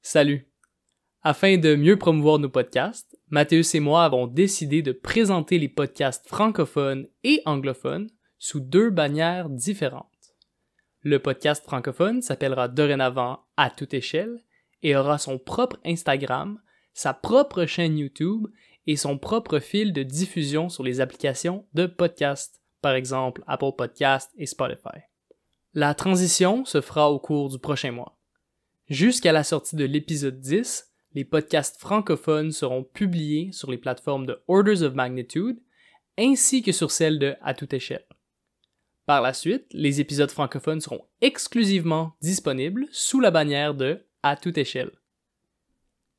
Salut! Afin de mieux promouvoir nos podcasts, Mathéus et moi avons décidé de présenter les podcasts francophones et anglophones sous deux bannières différentes. Le podcast francophone s'appellera dorénavant À toute échelle et aura son propre Instagram, sa propre chaîne YouTube et son propre fil de diffusion sur les applications de podcast, par exemple Apple Podcasts et Spotify. La transition se fera au cours du prochain mois. Jusqu'à la sortie de l'épisode 10, les podcasts francophones seront publiés sur les plateformes de Orders of Magnitude ainsi que sur celles de À toute échelle. Par la suite, les épisodes francophones seront exclusivement disponibles sous la bannière de À toute échelle.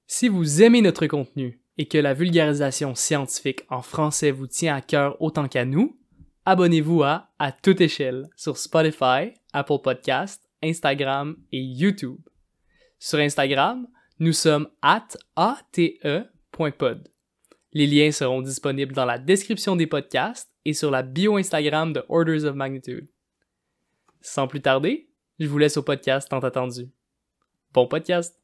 Si vous aimez notre contenu et que la vulgarisation scientifique en français vous tient à cœur autant qu'à nous, abonnez-vous à toute échelle sur Spotify, Apple Podcasts, Instagram et YouTube. Sur Instagram, nous sommes @ate.pod. Les liens seront disponibles dans la description des podcasts et sur la bio Instagram de Orders of Magnitude. Sans plus tarder, je vous laisse au podcast tant attendu. Bon podcast!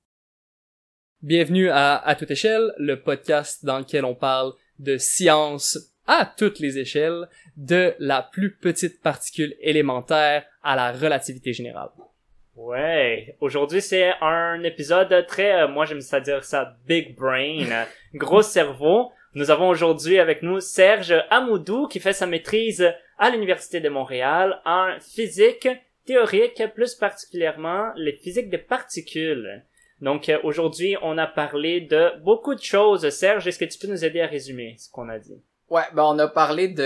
Bienvenue à toute échelle, le podcast dans lequel on parle de science à toutes les échelles, de la plus petite particule élémentaire à la relativité générale. Ouais, aujourd'hui c'est un épisode très, moi j'aime ça dire ça, big brain, gros cerveau. Nous avons aujourd'hui avec nous Serge Amoudou qui fait sa maîtrise à l'Université de Montréal en physique théorique, plus particulièrement les physiques des particules. Donc aujourd'hui on a parlé de beaucoup de choses. Serge, est-ce que tu peux nous aider à résumer ce qu'on a dit? Ouais, ben on a parlé de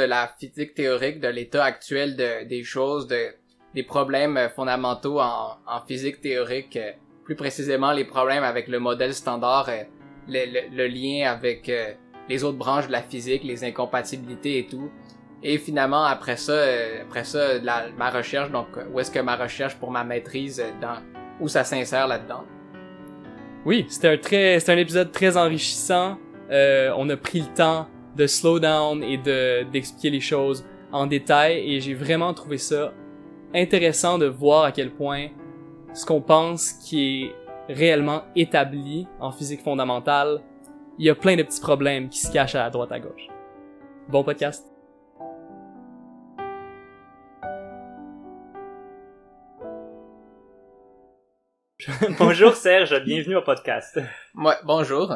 la physique théorique, de l'état actuel des choses, des problèmes fondamentaux en physique théorique, plus précisément les problèmes avec le modèle standard, le lien avec les autres branches de la physique, les incompatibilités et tout. Et finalement, après ça, ma recherche, donc où est-ce que ma recherche pour ma maîtrise, où ça s'insère là-dedans. Oui, c'était un épisode très enrichissant. On a pris le temps de slow down et d'expliquer les choses en détail et j'ai vraiment trouvé ça intéressant de voir à quel point ce qu'on pense qui est réellement établi en physique fondamentale, il y a plein de petits problèmes qui se cachent à droite à gauche. Bon podcast. Bonjour Serge, bienvenue au podcast. Ouais, bonjour.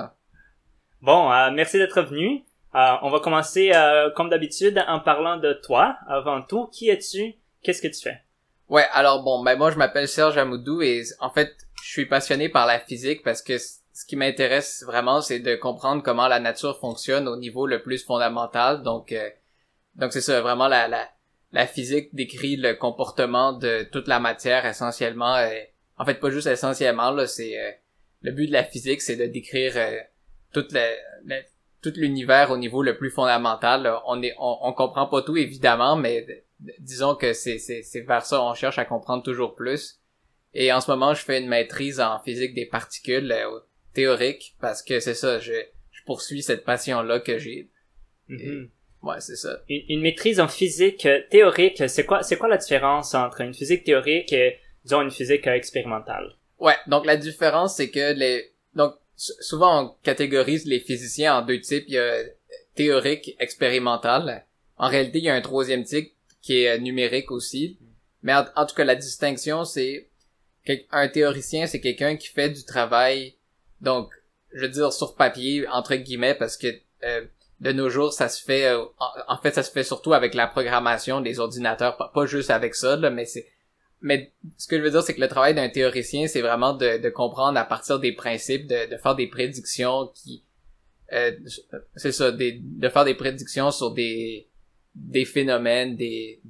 Bon, merci d'être venu. On va commencer comme d'habitude en parlant de toi. Avant tout, qui es-tu? Qu'est-ce que tu fais? Ouais, alors bon, ben moi je m'appelle Serge Amoudou et en fait, je suis passionné par la physique parce que ce qui m'intéresse vraiment, c'est de comprendre comment la nature fonctionne au niveau le plus fondamental. Donc c'est ça, vraiment la physique décrit le comportement de toute la matière essentiellement. En fait, pas juste essentiellement, là, c'est le but de la physique, c'est de décrire tout l'univers au niveau le plus fondamental. Là. On comprend pas tout évidemment, mais disons que c'est vers ça on cherche à comprendre toujours plus. Et en ce moment, je fais une maîtrise en physique des particules théorique parce que c'est ça, je poursuis cette passion-là que j'ai. Mm-hmm. Ouais, c'est ça. Une maîtrise en physique théorique, c'est quoi la différence entre une physique théorique et disons une physique expérimentale? Ouais, donc la différence c'est que souvent on catégorise les physiciens en deux types, il y a théorique, expérimental. En réalité, il y a un troisième type qui est numérique aussi. Mais en tout cas, la distinction c'est qu'un théoricien, c'est quelqu'un qui fait du travail, donc je veux dire sur papier entre guillemets parce que de nos jours, ça se fait en fait ça se fait surtout avec la programmation des ordinateurs, pas juste avec ça là, mais ce que je veux dire, c'est que le travail d'un théoricien, c'est vraiment de comprendre à partir des principes, de faire des prédictions c'est ça, de faire des prédictions sur des phénomènes, des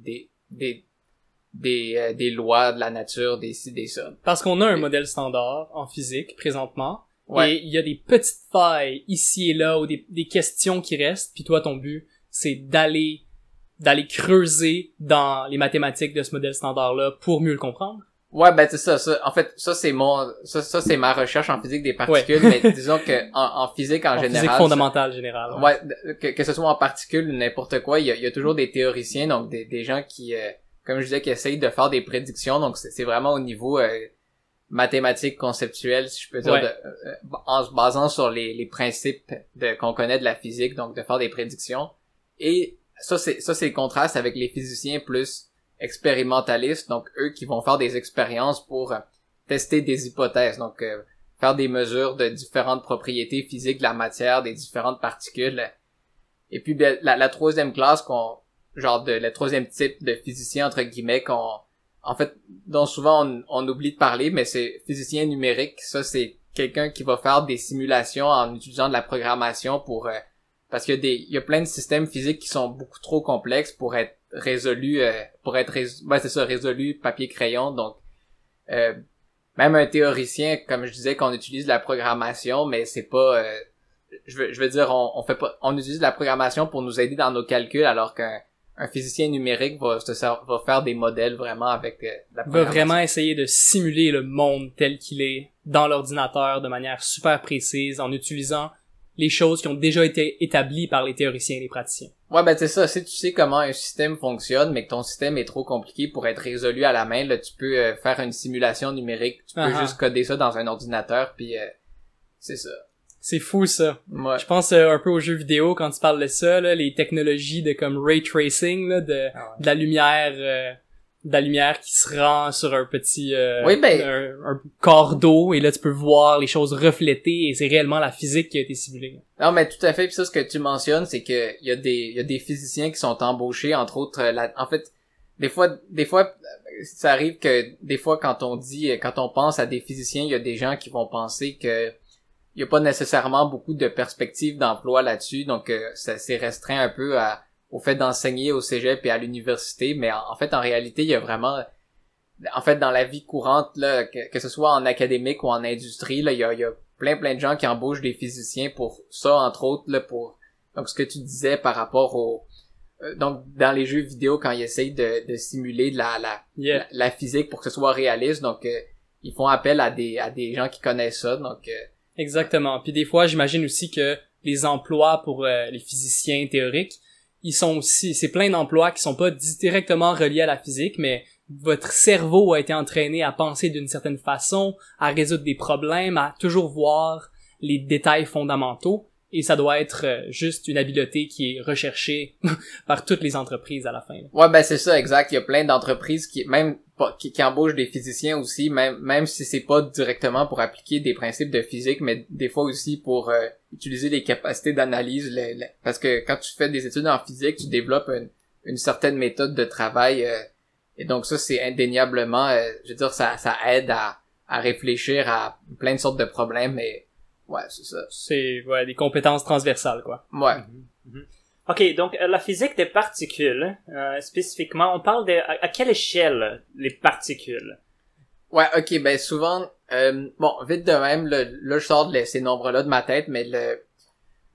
lois de la nature, des ci, des ça. Parce qu'on a un modèle standard en physique présentement, ouais. Et il y a des petites failles ici et là ou des questions qui restent, puis toi ton but c'est d'aller creuser dans les mathématiques de ce modèle standard-là pour mieux le comprendre. Ouais, ben c'est ça. En fait, ça c'est ma recherche en physique des particules, ouais. Mais disons que en physique en général, physique fondamentale générale. Ouais, que ce soit en particules ou n'importe quoi, il y a toujours des théoriciens, donc des gens qui comme je disais, qui essayent de faire des prédictions. Donc, c'est vraiment au niveau mathématique conceptuel, si je peux dire, Ouais. en se basant sur les principes qu'on connaît de la physique, donc de faire des prédictions. Et ça, c'est le contraste avec les physiciens plus expérimentalistes, donc eux qui vont faire des expériences pour tester des hypothèses, donc faire des mesures de différentes propriétés physiques de la matière, des différentes particules. Et puis ben, la troisième classe le troisième type de physicien entre guillemets en fait dont souvent on oublie de parler, mais c'est physicien numérique. Ça, c'est quelqu'un qui va faire des simulations en utilisant de la programmation parce qu'il y a plein de systèmes physiques qui sont beaucoup trop complexes pour être résolus résolus papier crayon. Donc même un théoricien, comme je disais, qu'on utilise de la programmation, mais c'est pas je veux dire on utilise de la programmation pour nous aider dans nos calculs, alors qu'un physicien numérique va faire des modèles vraiment avec de la Va programmation. vraiment essayer de simuler le monde tel qu'il est dans l'ordinateur de manière super précise en utilisant les choses qui ont déjà été établies par les théoriciens et les praticiens. Ouais, ben c'est ça. Si tu sais comment un système fonctionne, mais que ton système est trop compliqué pour être résolu à la main, là, tu peux faire une simulation numérique. Tu peux juste coder ça dans un ordinateur, puis c'est ça. C'est fou, ça. Ouais. Je pense un peu aux jeux vidéo quand tu parles de ça, là, les technologies de comme ray tracing, là, de la lumière qui se rend sur un petit oui, ben un corps d'eau, et là tu peux voir les choses reflétées, et c'est réellement la physique qui a été simulée. Non, mais tout à fait. Puis ça, ce que tu mentionnes, c'est que il y a des physiciens qui sont embauchés, entre autres. En fait, des fois, ça arrive que des fois quand on pense à des physiciens, il y a des gens qui vont penser que il y a pas nécessairement beaucoup de perspectives d'emploi là-dessus, donc ça s'est restreint un peu au fait d'enseigner au cégep et à l'université, mais en fait, en réalité, il y a vraiment, en fait, dans la vie courante, là, que ce soit en académique ou en industrie, là, il y a plein de gens qui embauchent des physiciens pour ça, entre autres, là, donc ce que tu disais par rapport donc dans les jeux vidéo, quand ils essayent de simuler de la physique pour que ce soit réaliste, donc ils font appel à des gens qui connaissent ça, donc Exactement. Puis des fois, j'imagine aussi que les emplois pour les physiciens théoriques, c'est plein d'emplois qui sont pas directement reliés à la physique, mais votre cerveau a été entraîné à penser d'une certaine façon, à résoudre des problèmes, à toujours voir les détails fondamentaux, et ça doit être juste une habileté qui est recherchée par toutes les entreprises à la fin. Ouais, ben c'est ça, exact. Il y a plein d'entreprises qui embauchent des physiciens aussi, même si c'est pas directement pour appliquer des principes de physique, mais des fois aussi pour utiliser les capacités d'analyse, parce que quand tu fais des études en physique, tu développes une certaine méthode de travail, et donc ça, c'est indéniablement, je veux dire, ça aide à réfléchir à plein de sortes de problèmes, et ouais, c'est ça. C'est des compétences transversales, quoi. Ouais. Ok, donc la physique des particules, spécifiquement, on parle à quelle échelle les particules? Ouais, ok, ben souvent, bon, vite de même, là je sors ces nombres-là de ma tête, mais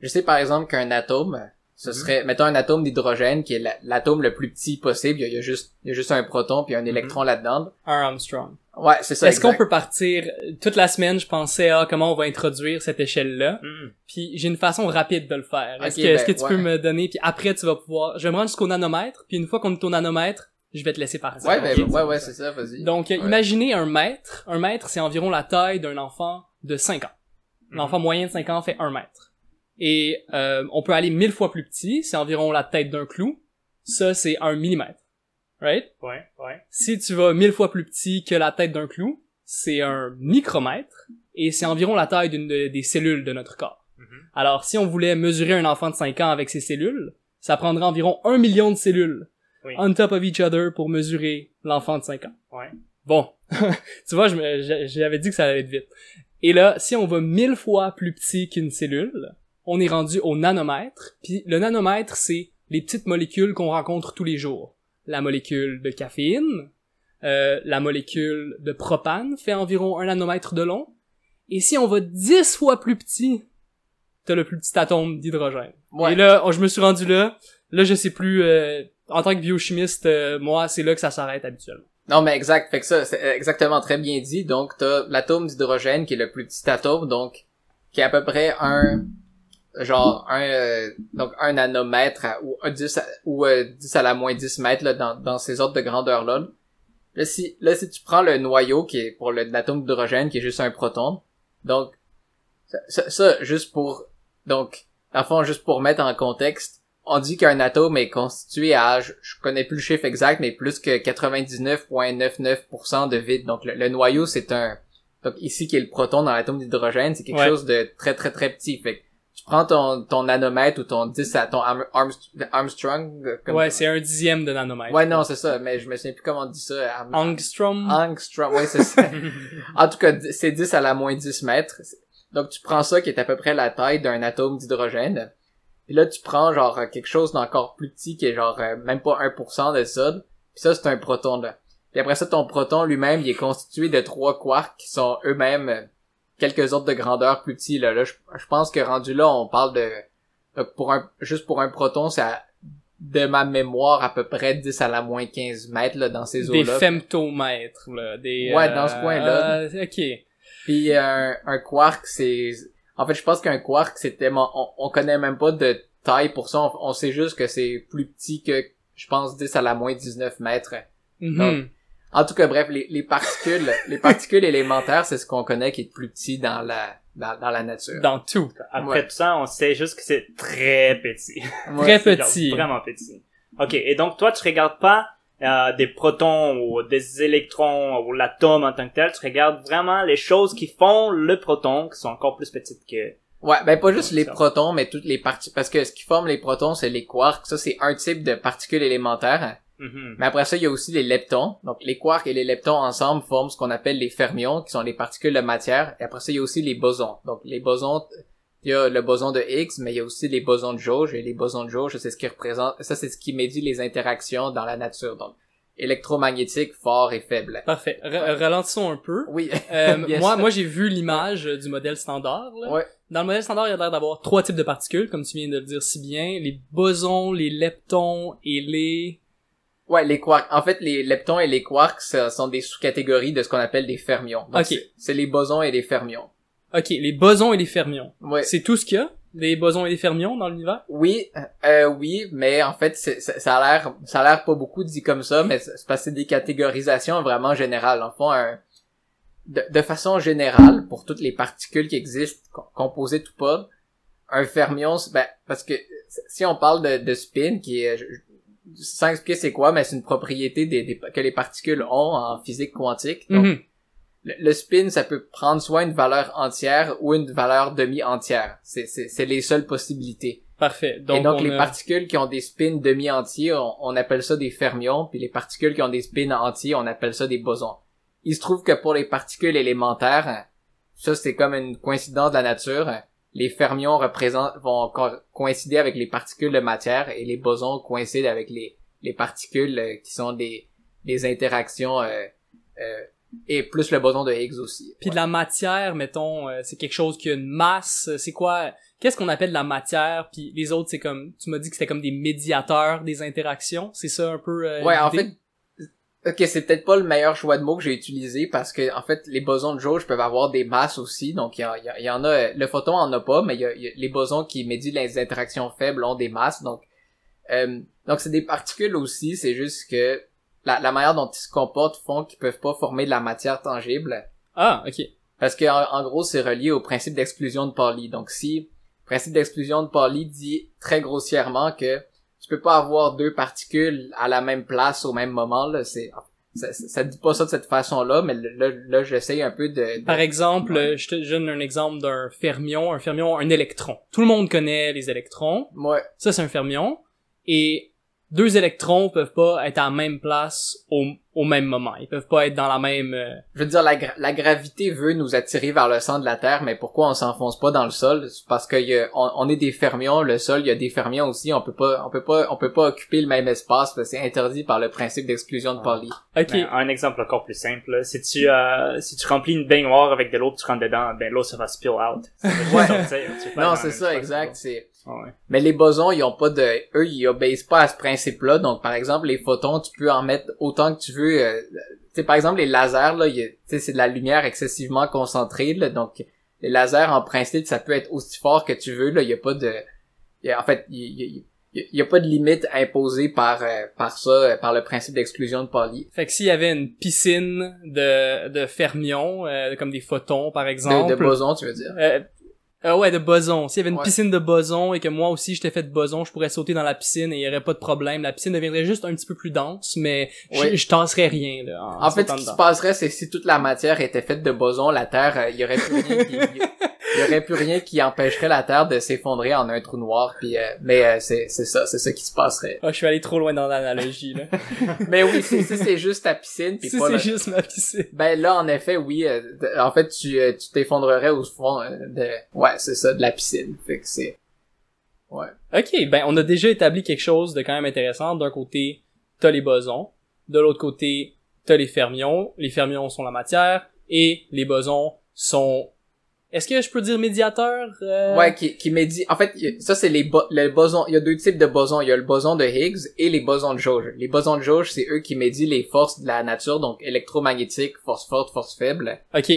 je sais par exemple qu'un atome, ce serait, mettons un atome d'hydrogène qui est l'atome le plus petit possible, il y a juste un proton puis un électron là-dedans. Un Armstrong. Ouais, c'est ça. Est-ce qu'on peut partir toute la semaine, je pensais à comment on va introduire cette échelle-là. Puis j'ai une façon rapide de le faire. Est-ce que tu peux me donner, puis après tu vas pouvoir, je vais me rendre jusqu'au nanomètre, puis une fois qu'on est au nanomètre, je vais te laisser partir. Ouais, ouais, c'est ça, vas-y. Donc imaginez un mètre. Un mètre, c'est environ la taille d'un enfant de 5 ans. L'enfant moyen de 5 ans fait 1 mètre. Et on peut aller 1000 fois plus petit, c'est environ la tête d'un clou. Ça, c'est 1 millimètre. Right? Ouais. Si tu vas 1000 fois plus petit que la tête d'un clou, c'est un micromètre, et c'est environ la taille des cellules de notre corps. Alors, si on voulait mesurer un enfant de 5 ans avec ses cellules, ça prendrait environ 1 million de cellules on top of each other pour mesurer l'enfant de 5 ans. Ouais. Bon. Tu vois, j'avais dit que ça allait être vite. Et là, si on va 1000 fois plus petit qu'une cellule, on est rendu au nanomètre, puis le nanomètre, c'est les petites molécules qu'on rencontre tous les jours. La molécule de caféine, la molécule de propane fait environ 1 nanomètre de long, et si on va 10 fois plus petit, t'as le plus petit atome d'hydrogène. Ouais. Et là, je me suis rendu là je sais plus, en tant que biochimiste, moi, c'est là que ça s'arrête habituellement. Non, mais exact, fait que ça, c'est exactement très bien dit, donc t'as l'atome d'hydrogène qui est le plus petit atome, donc qui est à peu près genre donc un nanomètre ou 10 à la moins 10 mètres là, dans ces ordres de grandeur là. Là si tu prends le noyau qui est pour l'atome d'hydrogène qui est juste un proton, donc ça juste pour donc dans le fond juste pour mettre en contexte, on dit qu'un atome est constitué à je connais plus le chiffre exact mais plus que 99,99% de vide. Donc le noyau c'est donc ici qui est le proton dans l'atome d'hydrogène, c'est quelque chose de très très très petit. Fait que tu prends ton nanomètre ou ton 10 à ton Armstrong. Ouais, c'est 1/10 de nanomètre. Ouais, non, c'est ça, mais je me souviens plus comment on dit ça. Angstrom. Angstrom, ouais, c'est ça. En tout cas, c'est 10 à la moins 10 mètres. Donc tu prends ça qui est à peu près la taille d'un atome d'hydrogène. Puis là, tu prends genre quelque chose d'encore plus petit qui est genre même pas 1% de ça. Puis ça, c'est un proton là. Puis après ça, ton proton lui-même, il est constitué de 3 quarks qui sont eux-mêmes quelques ordres de grandeur plus petits. Là, je pense que rendu là, on parle de... Donc juste pour un proton, c'est de ma mémoire à peu près 10 à la moins 15 mètres là, dans ces eaux-là. Des femtomètres, là. Ouais, dans ce coin-là. OK. Puis un quark, c'est... En fait, je pense qu'un quark, c'est tellement... On connaît même pas de taille pour ça. On sait juste que c'est plus petit que, je pense, 10 à la moins 19 mètres. Donc, en tout cas, bref, les particules élémentaires, c'est ce qu'on connaît qui est plus petit dans la nature. Dans tout. Après tout ça, on sait juste que c'est très petit. Très petit. Vraiment petit. OK. Et donc, toi, tu regardes pas des protons ou des électrons ou l'atome en tant que tel. Tu regardes vraiment les choses qui font le proton, qui sont encore plus petites que... Ouais, ben pas juste les protons, mais toutes les parties, parce que ce qui forme les protons, c'est les quarks. Ça, c'est un type de particules élémentaires. Mais après ça, il y a aussi les leptons. Donc, les quarks et les leptons ensemble forment ce qu'on appelle les fermions, qui sont les particules de matière. Et après ça, il y a aussi les bosons. Donc, les bosons, il y a le boson de Higgs, mais il y a aussi les bosons de jauge. Et les bosons de jauge, c'est ce qui représente, ça, c'est ce qui médit les interactions dans la nature. Donc, électromagnétique, fort et faible. Parfait. Ralentissons un peu. Oui. Moi, j'ai vu l'image du modèle standard, là. Ouais. Dans le modèle standard, il y a l'air d'avoir 3 types de particules, comme tu viens de le dire si bien. Les bosons, les leptons et les... Ouais, les quarks. En fait, les leptons et les quarks sont des sous-catégories de ce qu'on appelle des fermions. Donc, c'est les bosons et les fermions. OK, les bosons et les fermions. Ouais. C'est tout ce qu'il y a? Les bosons et les fermions dans l'univers? Oui, mais en fait, ça a l'air pas beaucoup dit comme ça, mais c'est parce que c'est des catégorisations vraiment générales. En fond, de façon générale, pour toutes les particules qui existent, composées ou pas, un fermion, parce que si on parle de spin, qui est, sans expliquer c'est quoi, mais c'est une propriété que les particules ont en physique quantique. Donc, le spin, ça peut prendre soit une valeur entière ou une valeur demi-entière. C'est les seules possibilités. Parfait. Donc les particules qui ont des spins demi-entiers, on appelle ça des fermions, puis les particules qui ont des spins entiers, on appelle ça des bosons. Il se trouve que pour les particules élémentaires, ça c'est comme une coïncidence de la nature, les fermions vont coïncider avec les particules de matière et les bosons coïncident avec les particules qui sont des interactions et plus le boson de Higgs aussi. Puis de la matière, mettons, c'est quelque chose qui a une masse, c'est quoi? Qu'est-ce qu'on appelle la matière? Puis les autres, c'est comme, tu m'as dit que c'était comme des médiateurs des interactions, c'est ça un peu ouais, en l'idée? fait, ok, c'est peut-être pas le meilleur choix de mots que j'ai utilisé parce que en fait les bosons de jauge peuvent avoir des masses aussi, donc il y en a, le photon en a pas, mais il y a les bosons qui médient les interactions faibles ont des masses, donc c'est des particules aussi, c'est juste que la manière dont ils se comportent font qu'ils peuvent pas former de la matière tangible. Ah, ok. Parce que en gros c'est relié au principe d'exclusion de Pauli. Donc si le principe d'exclusion de Pauli dit très grossièrement que tu peux pas avoir deux particules à la même place au même moment, là, ça dit pas ça de cette façon-là, mais là j'essaye un peu de... Par exemple, je te donne un exemple d'un fermion. Un fermion, un électron. Tout le monde connaît les électrons. Ouais. Ça, c'est un fermion. Et 2 électrons peuvent pas être à la même place au même moment. Ils peuvent pas être dans la même... Je veux dire, la gravité veut nous attirer vers le centre de la Terre, mais pourquoi on s'enfonce pas dans le sol? C'est parce que on est des fermions, le sol, il y a des fermions aussi, on peut pas occuper le même espace, c'est interdit par le principe d'exclusion de Pauli. Ok. Ben, un exemple encore plus simple, là. Si tu remplis une baignoire avec de l'eau, tu rentres dedans, ben l'eau ça va spill out. Non, c'est ça, exact, c'est... Ouais. Mais les bosons, ils ils obéissent pas à ce principe-là. Donc, par exemple, les photons, tu peux en mettre autant que tu veux. Tu sais, par exemple, les lasers, là, c'est de la lumière excessivement concentrée, là. Donc, les lasers, en principe, ça peut être aussi fort que tu veux, là. Il y a pas de, en fait, il y a pas de limite imposée par ça, par le principe d'exclusion de Pauli. Fait que s'il y avait une piscine de fermions, comme des photons, par exemple. De bosons, tu veux dire? Ouais, de bosons. S'il y avait une Ouais. piscine de bosons et que moi aussi j'étais fait de bosons, je pourrais sauter dans la piscine et il y aurait pas de problème. La piscine deviendrait juste un petit peu plus dense, mais Ouais. je tasserais rien, là. En fait, ce sautant qui se dedans. passerait, c'est si toute la matière était faite de bosons, la Terre, il y aurait plus rien il y aurait plus rien qui empêcherait la Terre de s'effondrer en un trou noir, puis mais c'est ça qui se passerait. Ah, je suis allé trop loin dans l'analogie, là. Mais oui, si c'est juste ta piscine, puis Si pas c'est le- juste ma piscine. Ben là, en effet, oui. En fait, tu t'effondrerais au fond ouais, c'est ça, de la piscine. Fait que c'est... Ouais. Ok, ben on a déjà établi quelque chose de quand même intéressant. D'un côté, t'as les bosons. De l'autre côté, t'as les fermions. Les fermions sont la matière. Et les bosons sont... Est-ce que je peux dire médiateurs? Ouais, qui médit... En fait, ça, c'est le boson... Il y a deux types de bosons. Il y a le boson de Higgs et les bosons de jauge. Les bosons de jauge, c'est eux qui médient les forces de la nature, donc électromagnétique, force forte, force faible. Ok.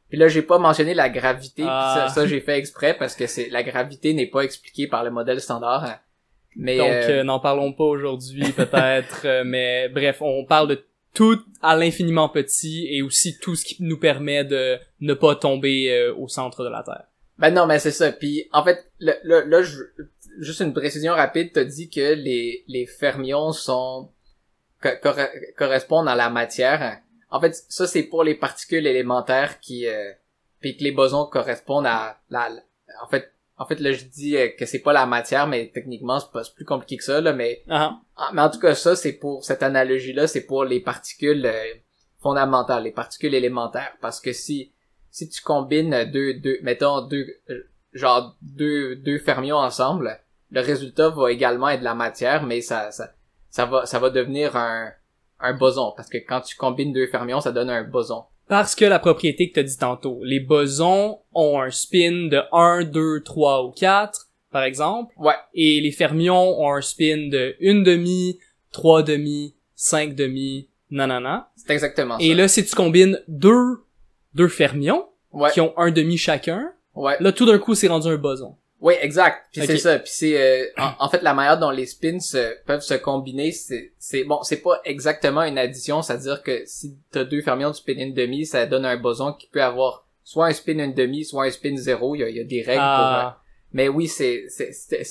Puis là, j'ai pas mentionné la gravité, puis Ah. ça j'ai fait exprès parce que la gravité n'est pas expliquée par le modèle standard. Mais Donc, n'en parlons pas aujourd'hui, peut-être. Mais bref, on parle de tout à l'infiniment petit et aussi tout ce qui nous permet de ne pas tomber au centre de la Terre. ben non, mais c'est ça. Puis en fait, là, juste une précision rapide, t'as dit que les fermions sont correspondent à la matière. En fait, ça c'est pour les particules élémentaires qui puis que les bosons correspondent à la en fait là je dis que c'est pas la matière, mais techniquement c'est plus compliqué que ça là, mais mais en tout cas ça c'est pour cette analogie là, c'est pour les particules fondamentales, les particules élémentaires, parce que si tu combines deux fermions ensemble, le résultat va également être de la matière, mais ça va devenir un boson, parce que quand tu combines deux fermions, ça donne un boson. Parce que la propriété que t'as dit tantôt, les bosons ont un spin de 1, 2, 3 ou 4, par exemple. Ouais. Et les fermions ont un spin de 1/2, 3/2, 5/2, nanana. C'est exactement ça. Et là, si tu combines deux fermions, ouais. qui ont 1/2 chacun, ouais. là, tout d'un coup, c'est rendu un boson. Oui, exact. Puis Ok. c'est ça. Puis c'est en fait la manière dont les spins peuvent se combiner, c'est bon, c'est pas exactement une addition, c'est-à-dire que si t'as deux fermions du spin 1/2, ça donne un boson qui peut avoir soit un spin 1/2, soit un spin 0. Il y a des règles pour. Mais oui, c'est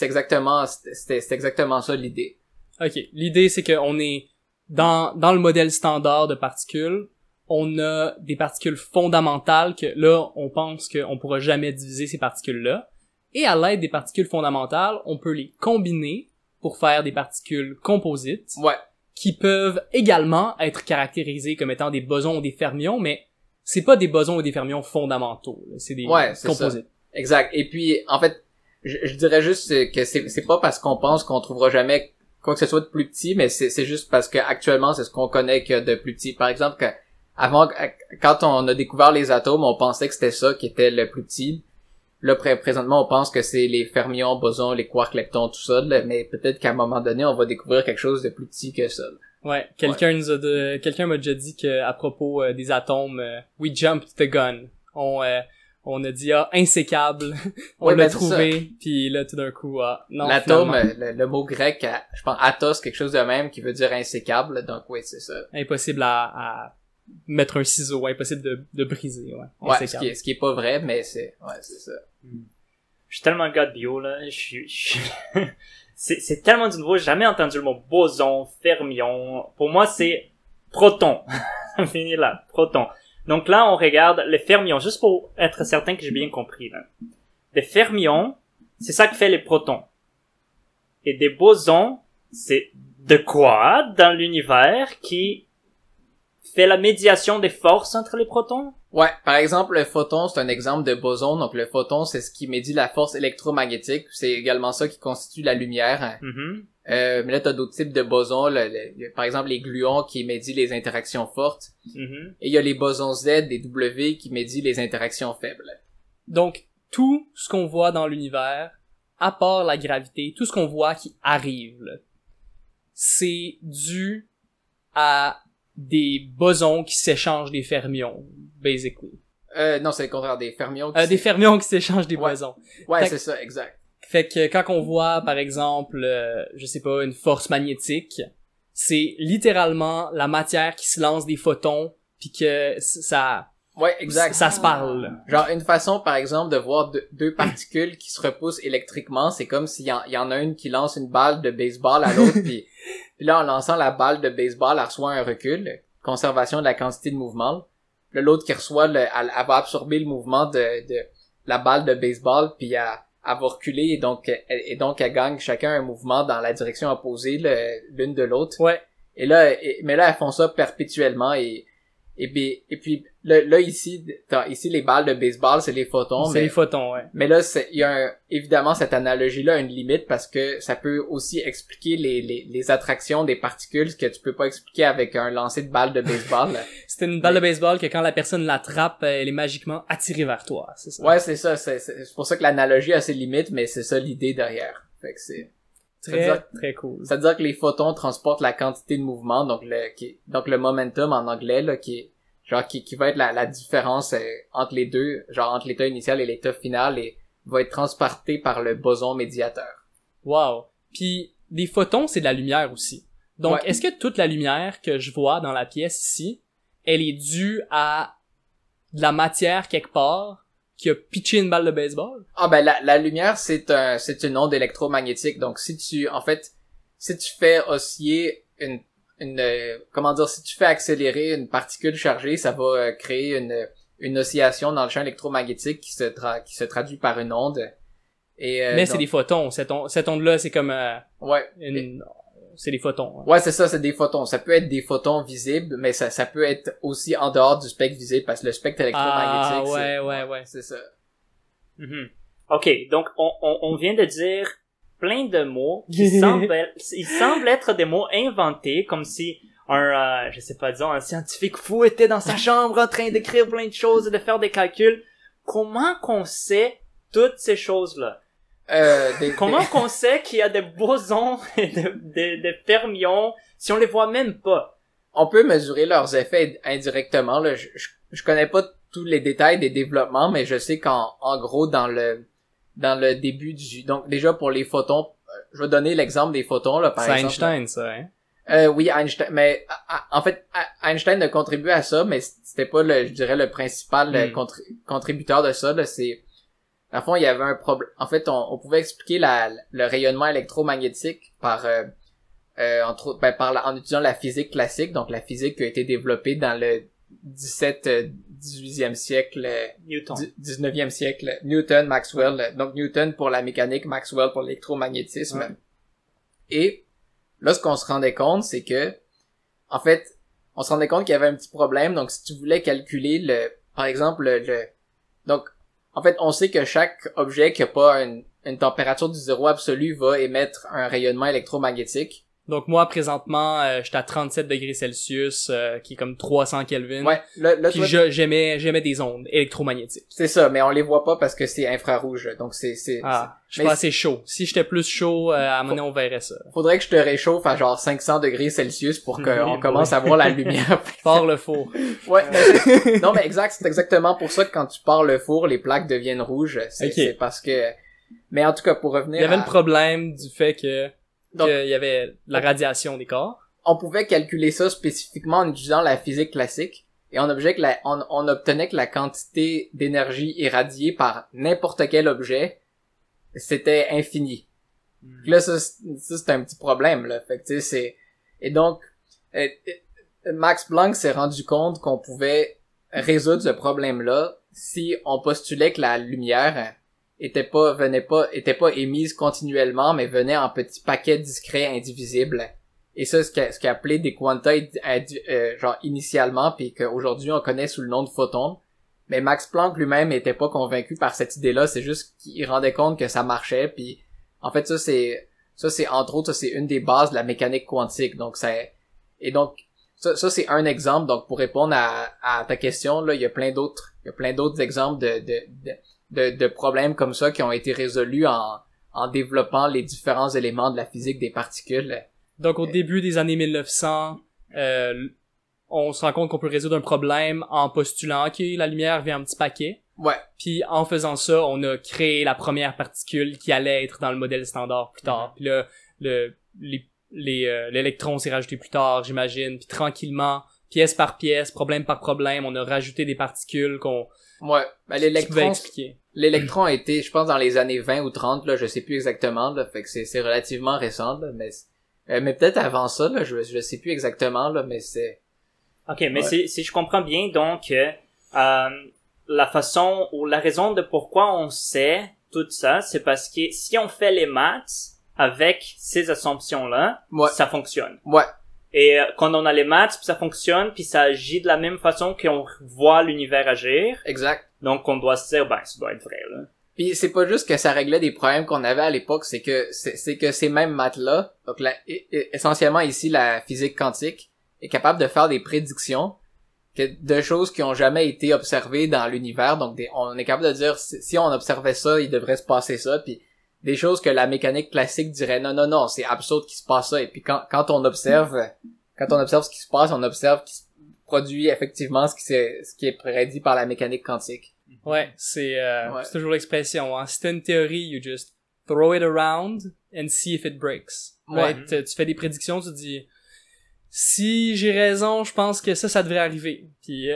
exactement ça l'idée. Ok. L'idée, c'est qu'on est dans le modèle standard de particules. On a des particules fondamentales que là, on pense qu'on pourra jamais diviser ces particules-là. Et à l'aide des particules fondamentales, on peut les combiner pour faire des particules composites. Ouais. Qui peuvent également être caractérisées comme étant des bosons ou des fermions, mais c'est pas des bosons ou des fermions fondamentaux. Là. C'est des composites. Ça. Exact. Et puis, en fait, je dirais juste que c'est pas parce qu'on pense qu'on trouvera jamais quoi que ce soit de plus petit, mais c'est juste parce que actuellement c'est ce qu'on connaît que de plus petit. Par exemple, quand on a découvert les atomes, on pensait que c'était ça qui était le plus petit. Là, présentement, on pense que c'est les fermions, bosons, les quarks, leptons, tout ça, là, mais peut-être qu'à un moment donné, on va découvrir quelque chose de plus petit que ça. Là. Ouais, quelqu'un m'a déjà dit que à propos des atomes, we jumped the gun. On a dit insécable, on l'a trouvé, puis là tout d'un coup non. L'atome, le mot grec, je pense atos, quelque chose de même qui veut dire insécable, donc oui, c'est ça. Impossible à mettre un ciseau, impossible de briser, ouais. Ouais, ce qui est pas vrai, mais c'est ça. Je suis tellement gars de bio, là. C'est tellement du nouveau. J'ai jamais entendu le mot boson, fermion. Pour moi, c'est proton. Fini là. Proton. Donc là, on regarde les fermions, juste pour être certain que j'ai bien compris, là. Les fermions, c'est ça que fait les protons. Et des bosons, c'est de quoi dans l'univers qui fait la médiation des forces entre les protons? Ouais, par exemple, le photon, c'est un exemple de boson. Donc, le photon, c'est ce qui médit la force électromagnétique. C'est également ça qui constitue la lumière. Mm-hmm. Mais là, t'as d'autres types de bosons. Par exemple, les gluons qui médient les interactions fortes. Mm-hmm. Et il y a les bosons Z et W qui médient les interactions faibles. Donc, tout ce qu'on voit dans l'univers, à part la gravité, tout ce qu'on voit qui arrive, là, c'est dû à des bosons qui s'échangent des fermions, basically. Non, c'est le contraire, des fermions. Des fermions qui s'échangent des bosons. Ouais, c'est ça, exact. Fait que quand on voit, par exemple, je sais pas, une force magnétique, c'est littéralement la matière qui se lance des photons, puis que ça... Ouais, exact. Ça se parle. Genre, une façon, par exemple, de voir deux particules qui se repoussent électriquement, c'est comme s'il y en a une qui lance une balle de baseball à l'autre, puis là, en lançant la balle de baseball, elle reçoit un recul, conservation de la quantité de mouvement. L'autre qui reçoit, elle va absorber le mouvement de la balle de baseball, puis elle va reculer, et donc elle gagne chacun un mouvement dans la direction opposée l'une de l'autre. Ouais. Mais là, elles font ça perpétuellement, et puis là ici les balles de baseball, c'est les photons. C'est les photons, ouais. Mais là, il y a évidemment cette analogie-là a une limite parce que ça peut aussi expliquer les attractions des particules que tu peux pas expliquer avec un lancer de balle de baseball. C'est une balle de baseball que quand la personne l'attrape, elle est magiquement attirée vers toi, c'est ça? Ouais, c'est ça. C'est pour ça que l'analogie a ses limites, mais c'est ça l'idée derrière. Fait que c'est très cool. Ça veut dire que les photons transportent la quantité de mouvement, donc le momentum en anglais, là, qui va être la différence entre les deux, genre entre l'état initial et l'état final, et va être transporté par le boson médiateur. Wow. Puis des photons, c'est de la lumière aussi. Donc, Est-ce que toute la lumière que je vois dans la pièce ici, elle est due à de la matière quelque part qui a pitché une balle de baseball? Ah ben la lumière c'est une onde électromagnétique. Donc si tu fais osciller si tu fais accélérer une particule chargée, ça va créer une oscillation dans le champ électromagnétique qui se traduit par une onde. Mais c'est des photons. Cette onde-là, c'est comme c'est des photons. Ouais, c'est ça, c'est des photons. Ça peut être des photons visibles, mais ça peut être aussi en dehors du spectre visible, parce que le spectre électromagnétique, ouais. C'est ça. Mm-hmm. OK, donc on vient de dire plein de mots qui semblent être des mots inventés, comme si je sais pas, disons, un scientifique fou était dans sa chambre en train d'écrire plein de choses et de faire des calculs. Comment qu'on sait toutes ces choses-là? Comment qu'on sait qu'il y a des bosons et des fermions si on les voit même pas? On peut mesurer leurs effets indirectement, là. Je connais pas tous les détails des développements, mais je sais en gros, dans le début donc déjà pour les photons, je vais donner l'exemple des photons, là, par exemple. C'est Einstein, ça, hein? Oui, Einstein, mais en fait, Einstein a contribué à ça, mais c'était pas je dirais le principal contributeur de ça, là. À fond, il y avait un problème. En fait, on pouvait expliquer le rayonnement électromagnétique entre autres, en utilisant la physique classique, donc la physique qui a été développée dans le 18e siècle, Newton. 19e siècle, Newton, Maxwell, donc Newton pour la mécanique, Maxwell pour l'électromagnétisme. Ouais. Et là, ce qu'on se rendait compte, c'est que, en fait, on se rendait compte qu'il y avait un petit problème. Donc, si tu voulais calculer par exemple, donc, en fait, on sait que chaque objet qui a pas une température du zéro absolu va émettre un rayonnement électromagnétique. Donc moi, présentement, j'étais à 37 degrés Celsius, qui est comme 300 Kelvin. Ouais, puis j'émets des ondes électromagnétiques. C'est ça, mais on les voit pas parce que c'est infrarouge. Donc je suis pas assez chaud. Si j'étais plus chaud, à un moment donné, on verrait ça. Faudrait que je te réchauffe à genre 500 degrés Celsius pour qu'on commence à voir la lumière. Pars le four. Ouais, non mais exact, c'est exactement pour ça que quand tu pars le four, les plaques deviennent rouges. C'est parce que... Mais en tout cas, pour revenir il y avait le problème du fait que il y avait la radiation des corps. On pouvait calculer ça spécifiquement en utilisant la physique classique, et on obtenait que la quantité d'énergie irradiée par n'importe quel objet, c'était infini. Là, ça c'est un petit problème, là. Fait que, tu sais, et donc, Max Planck s'est rendu compte qu'on pouvait résoudre ce problème-là si on postulait que la lumière était pas émise continuellement, mais venait en petits paquets discrets indivisibles. Et ça, ce qu'a appelé des quanta genre initialement, puis qu'aujourd'hui on connaît sous le nom de photons. Mais Max Planck lui-même était pas convaincu par cette idée-là, c'est juste qu'il rendait compte que ça marchait, puis en fait ça c'est entre autres, ça c'est une des bases de la mécanique quantique. Donc ça c'est un exemple. Donc pour répondre à ta question, là, il y a plein d'autres exemples de problèmes comme ça qui ont été résolus en développant les différents éléments de la physique des particules. Donc au début des années 1900, on se rend compte qu'on peut résoudre un problème en postulant ok, la lumière vient en petit paquet. Ouais. Puis en faisant ça, on a créé la première particule qui allait être dans le modèle standard plus tard. Puis là, l'électron s'est rajouté plus tard, j'imagine. Puis tranquillement, pièce par pièce, problème par problème, on a rajouté des particules qu'on Ben, pouvait expliquer. l'électron a été, je pense, dans les années 20 ou 30, là, je sais plus exactement, là, fait que c'est relativement récent, là, mais peut-être avant ça, là, je sais plus exactement, là, mais c'est... Ok, mais si je comprends bien, donc, la façon ou la raison de pourquoi on sait tout ça, c'est parce que si on fait les maths avec ces assumptions-là, ça fonctionne. Ouais. Et quand on a les maths, puis ça fonctionne, puis ça agit de la même façon qu'on voit l'univers agir. Exact. Donc on doit se dire, ben, ça doit être vrai, là. Puis c'est pas juste que ça réglait des problèmes qu'on avait à l'époque, c'est que ces mêmes maths-là, donc essentiellement ici la physique quantique, est capable de faire des prédictions de choses qui ont jamais été observées dans l'univers. Donc on est capable de dire si on observait ça, il devrait se passer ça, puis des choses que la mécanique classique dirait non, c'est absurde qu'il se passe ça. Et puis quand on observe ce qui se passe, on observe qu'il se produit effectivement ce qui est prédit par la mécanique quantique. Ouais, c'est toujours l'expression, hein. Si t'as une théorie, you just throw it around and see if it breaks. Right? Tu fais des prédictions, tu dis si j'ai raison, je pense que ça devrait arriver. Puis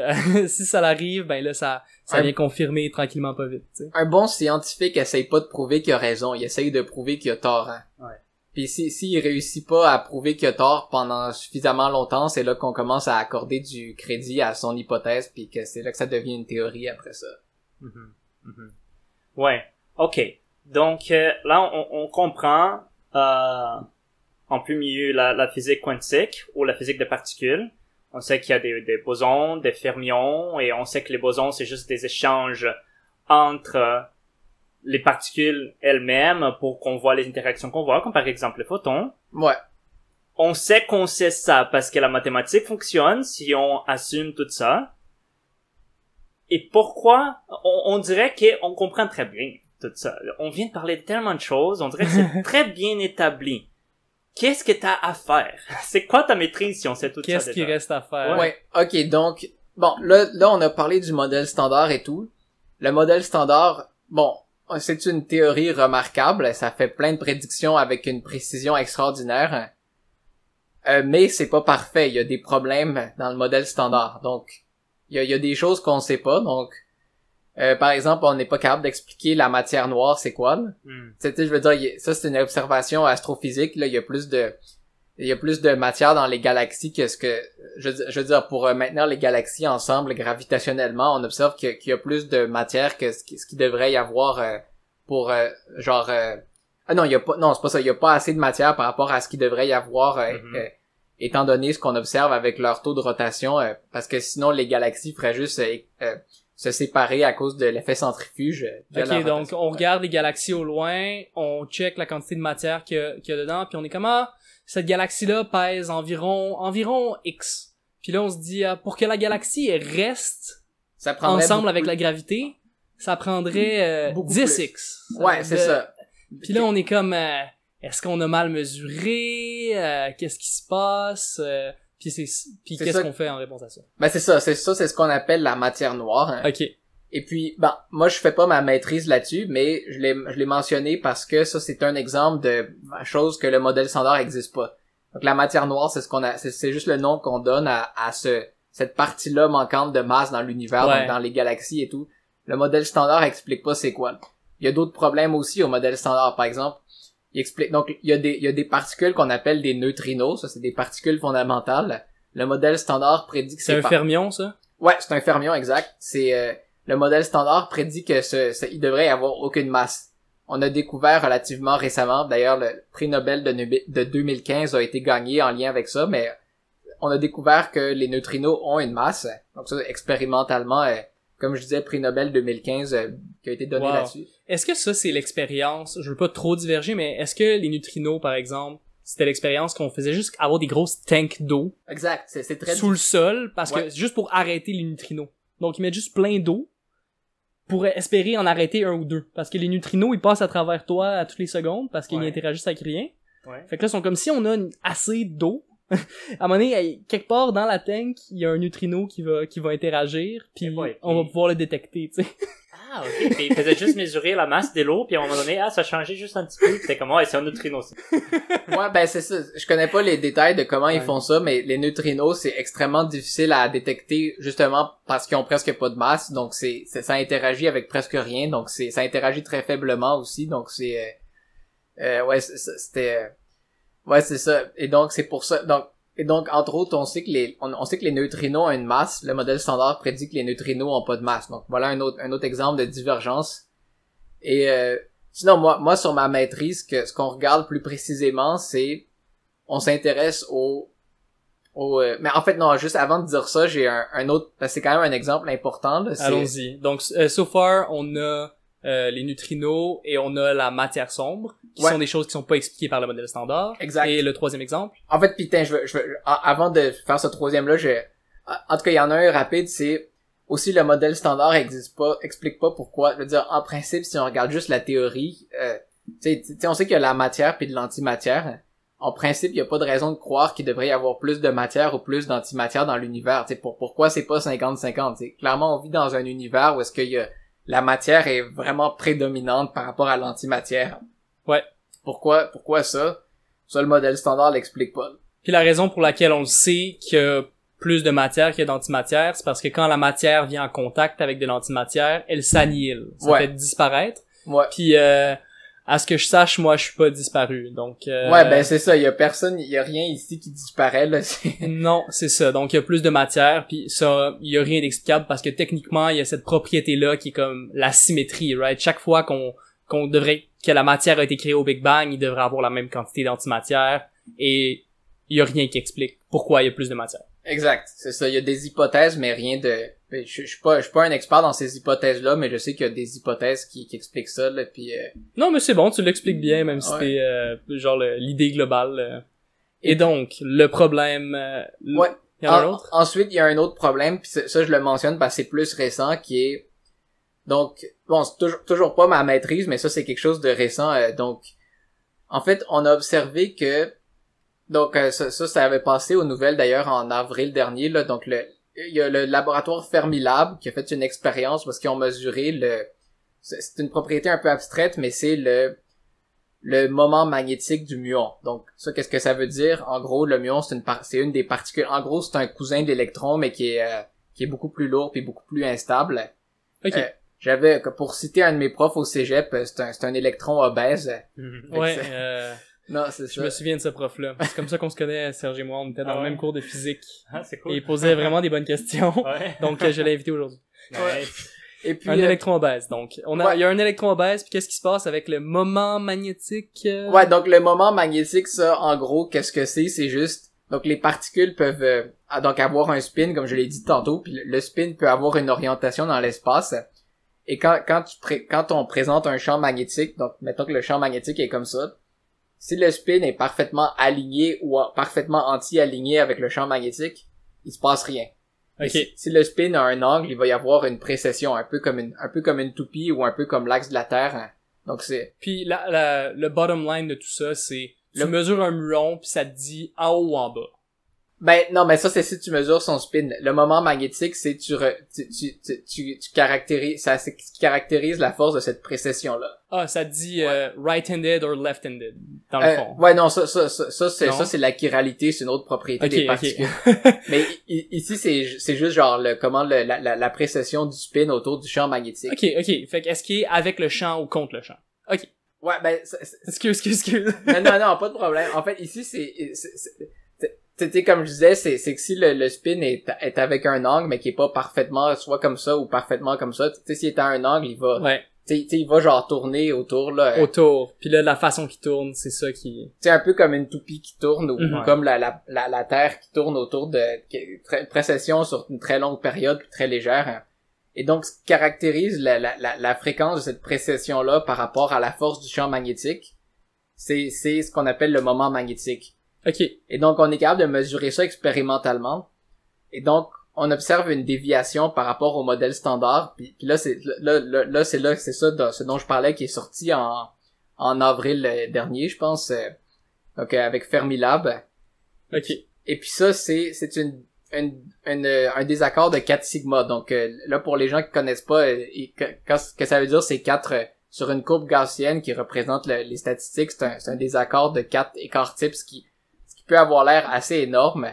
si ça l'arrive, ben là ça vient confirmer tranquillement pas vite, t'sais. Un bon scientifique essaye pas de prouver qu'il a raison, il essaye de prouver qu'il a tort, hein. Ouais. Puis s'il réussit pas à prouver qu'il a tort pendant suffisamment longtemps, c'est là qu'on commence à accorder du crédit à son hypothèse, puis que c'est là que ça devient une théorie après ça. Ouais. OK. Donc là on comprend en plus milieu la physique quantique ou la physique des particules. On sait qu'il y a des bosons, des fermions, et on sait que les bosons, c'est juste des échanges entre les particules elles-mêmes pour qu'on voit les interactions qu'on voit, comme par exemple les photons. Ouais. On sait qu'on sait ça parce que la mathématique fonctionne si on assume tout ça. Et pourquoi? On dirait qu'on comprend très bien tout ça. On vient de parler de tellement de choses, on dirait que c'est très bien établi. Qu'est-ce que t'as à faire? C'est quoi ta maîtrise si on sait tout ça déjà? Qu'est-ce qui reste à faire? Ouais. OK, donc bon, là on a parlé du modèle standard et tout. Le modèle standard, bon, c'est une théorie remarquable, ça fait plein de prédictions avec une précision extraordinaire. Mais c'est pas parfait, il y a des problèmes dans le modèle standard. Donc il y a des choses qu'on sait pas, donc par exemple, on n'est pas capable d'expliquer la matière noire, c'est quoi, là. Tu sais, je veux dire, ça c'est une observation astrophysique, là, il y a plus de matière dans les galaxies que ce que, je veux dire, pour maintenir les galaxies ensemble gravitationnellement, on observe qu'il y a plus de matière que ce qui devrait y avoir pour, ah non, c'est pas ça, il y a pas assez de matière par rapport à ce qu'il devrait y avoir, étant donné ce qu'on observe avec leur taux de rotation, parce que sinon les galaxies feraient juste se séparer à cause de l'effet centrifuge. Ok, donc on regarde les galaxies au loin, on check la quantité de matière qu'il y a dedans, puis on est comme cette galaxie-là pèse environ X. Puis là on se dit pour que la galaxie reste ensemble avec la gravité, ça prendrait 10X. Ouais, c'est ça. Puis là on est comme est-ce qu'on a mal mesuré, qu'est-ce qui se passe, puis qu'est-ce qu'on fait en réponse à ça? Ben c'est ça, c'est ce qu'on appelle la matière noire. Hein. OK. Et puis moi je fais pas ma maîtrise là-dessus, mais je l'ai mentionné parce que ça c'est un exemple de chose que le modèle standard existe pas. Donc la matière noire, c'est juste le nom qu'on donne à cette partie-là manquante de masse dans l'univers, donc dans les galaxies et tout. Le modèle standard explique pas c'est quoi. Il y a d'autres problèmes aussi au modèle standard, par exemple. Il explique, donc, il y a des particules qu'on appelle des neutrinos, ça c'est des particules fondamentales. Le modèle standard prédit que c'est un fermion, ça? Ouais, c'est un fermion, exact. C'est, le modèle standard prédit que il devrait y avoir aucune masse. On a découvert relativement récemment, d'ailleurs, le prix Nobel de 2015 a été gagné en lien avec ça, mais on a découvert que les neutrinos ont une masse. Donc ça, expérimentalement, comme je disais, prix Nobel 2015 qui a été donné là-dessus. Est-ce que ça, c'est l'expérience, je veux pas trop diverger, mais est-ce que les neutrinos, par exemple, c'était l'expérience qu'on faisait juste avoir des grosses tanks d'eau. Exact, c'est très sous le sol, parce que juste pour arrêter les neutrinos. Donc ils mettent juste plein d'eau pour espérer en arrêter un ou deux. Parce que les neutrinos, ils passent à travers toi à toutes les secondes, parce qu'ils n'interagissent avec rien. Fait que là, ils sont comme si on a assez d'eau À un moment donné, quelque part dans la tank, il y a un neutrino qui va interagir, puis on va pouvoir le détecter, tu sais. Ah, ok. Puis il faisait juste mesurer la masse de l'eau, puis à un moment donné, ça a changé juste un petit peu. C'était comme, ouais, c'est un neutrino, ça. Ouais, ben c'est ça. Je connais pas les détails de comment ils font ça, mais les neutrinos, c'est extrêmement difficile à détecter, justement parce qu'ils ont presque pas de masse, donc ça interagit avec presque rien, donc ça interagit très faiblement aussi, donc ouais, c'était, ouais, c'est ça. Et donc c'est pour ça. Donc, entre autres, on sait que les neutrinos ont une masse. Le modèle standard prédit que les neutrinos ont pas de masse. Donc, voilà un autre exemple de divergence. Et, sinon, moi, sur ma maîtrise, ce qu'on regarde plus précisément, c'est, on s'intéresse mais en fait, non, juste avant de dire ça, j'ai un autre, parce que c'est quand même un exemple important, là. Allons-y. Donc, so far, on a, les neutrinos et on a la matière sombre, qui sont des choses qui sont pas expliquées par le modèle standard. Exact. Et le troisième exemple. En fait, putain, avant de faire ce troisième-là, en tout cas, il y en a un rapide, c'est aussi le modèle standard explique pas pourquoi. Je veux dire, en principe, si on regarde juste la théorie, tu sais, on sait qu'il y a la matière puis de l'antimatière. En principe, il y a pas de raison de croire qu'il devrait y avoir plus de matière ou plus d'antimatière dans l'univers. Tu sais, pourquoi c'est pas 50-50? Tu sais, clairement, on vit dans un univers où est-ce qu'il y a la matière est vraiment prédominante par rapport à l'antimatière. Ouais. Pourquoi ça? Ça, le modèle standard l'explique pas. Puis la raison pour laquelle on le sait qu'il y a plus de matière qu'il y a d'antimatière, c'est parce que quand la matière vient en contact avec de l'antimatière, elle s'annihile. Ça fait disparaître. Ouais. Puis à ce que je sache, moi, je suis pas disparu. Donc ouais, ben c'est ça, il y a rien ici qui disparaît là. Non, c'est ça. Donc il y a plus de matière, puis ça, il y a rien d'explicable parce que techniquement, il y a cette propriété là qui est comme la symétrie, right? Chaque fois que la matière a été créée au Big Bang, il devrait avoir la même quantité d'antimatière et il y a rien qui explique pourquoi il y a plus de matière. Exact, c'est ça, il y a des hypothèses mais rien de je suis pas un expert dans ces hypothèses-là, mais je sais qu'il y a des hypothèses qui expliquent ça là, puis Non, mais c'est bon, tu l'expliques bien même si t'es genre l'idée globale. Et donc, le problème ouais. Il y en a un autre? Ensuite, il y a un autre problème, puis ça je le mentionne parce que c'est plus récent, qui est donc bon, c'est toujours pas ma maîtrise, mais ça c'est quelque chose de récent. Donc, en fait, on a observé que donc ça avait passé aux nouvelles d'ailleurs en avril dernier là. Donc il y a le laboratoire Fermilab qui a fait une expérience parce qu'ils ont mesuré c'est une propriété un peu abstraite, mais c'est le moment magnétique du muon. Donc ça, qu'est-ce que ça veut dire? En gros, le muon c'est une des particules. En gros, c'est un cousin de l'électron, mais qui est beaucoup plus lourd puis beaucoup plus instable. Ok. Pour citer un de mes profs au cégep, c'est un électron obèse. Ouais, non, c'est ça. Je me souviens de ce prof-là. C'est comme ça qu'on se connaît, Serge et moi. On était dans le même cours de physique. Ah, c'est cool. Et il posait vraiment des bonnes questions. Ouais. Donc, je l'ai invité aujourd'hui. Nice. Et puis, un électron obèse. Donc, il y a un électron obèse, puis qu'est-ce qui se passe avec le moment magnétique? Ouais, donc le moment magnétique, ça, en gros, qu'est-ce que c'est? C'est juste, donc les particules peuvent donc avoir un spin, comme je l'ai dit tantôt, puis le spin peut avoir une orientation dans l'espace. Et quand on présente un champ magnétique, donc mettons que le champ magnétique est comme ça, si le spin est parfaitement aligné ou parfaitement anti-aligné avec le champ magnétique, il se passe rien. Okay. Si le spin a un angle, il va y avoir une précession, un peu comme une toupie ou un peu comme l'axe de la Terre. Hein. Donc c'est. Puis le bottom line de tout ça, c'est tu mesures un muon puis ça te dit en haut ou en bas. Ben non, mais ça c'est si tu mesures son spin. Le moment magnétique, c'est tu caractérises, c'est ce qui caractérise la force de cette précession là. Ah, ça te dit right-handed or left-handed dans le fond. Ouais, non, ça c'est la chiralité, c'est une autre propriété des particules. Mais ici c'est juste genre la précession du spin autour du champ magnétique. OK. Fait que est-ce qu'il est avec le champ ou contre le champ? OK. Ouais, ben excuse. non, pas de problème. En fait, ici c'est comme je disais, c'est que si le spin est avec un angle mais qui est pas parfaitement soit comme ça ou parfaitement comme ça, tu sais s'il est à un angle, il va il va genre tourner autour là. Autour. Puis là la façon qu'il tourne, c'est ça qui c'est un peu comme une toupie qui tourne ou comme la Terre qui tourne autour de précession sur une très longue période puis très légère. Hein. Et donc ce qui caractérise la fréquence de cette précession là par rapport à la force du champ magnétique, c'est ce qu'on appelle le moment magnétique. OK. Et donc, on est capable de mesurer ça expérimentalement. Et donc, on observe une déviation par rapport au modèle standard. Puis là, c'est ça ce dont je parlais qui est sorti en avril dernier, je pense. Donc, avec Fermilab. OK. Et puis ça, c'est un désaccord de 4 sigma. Donc là, pour les gens qui connaissent pas, ce que ça veut dire, c'est 4 sur une courbe gaussienne qui représente les statistiques. C'est un désaccord de 4 écarts types, ce qui peut avoir l'air assez énorme.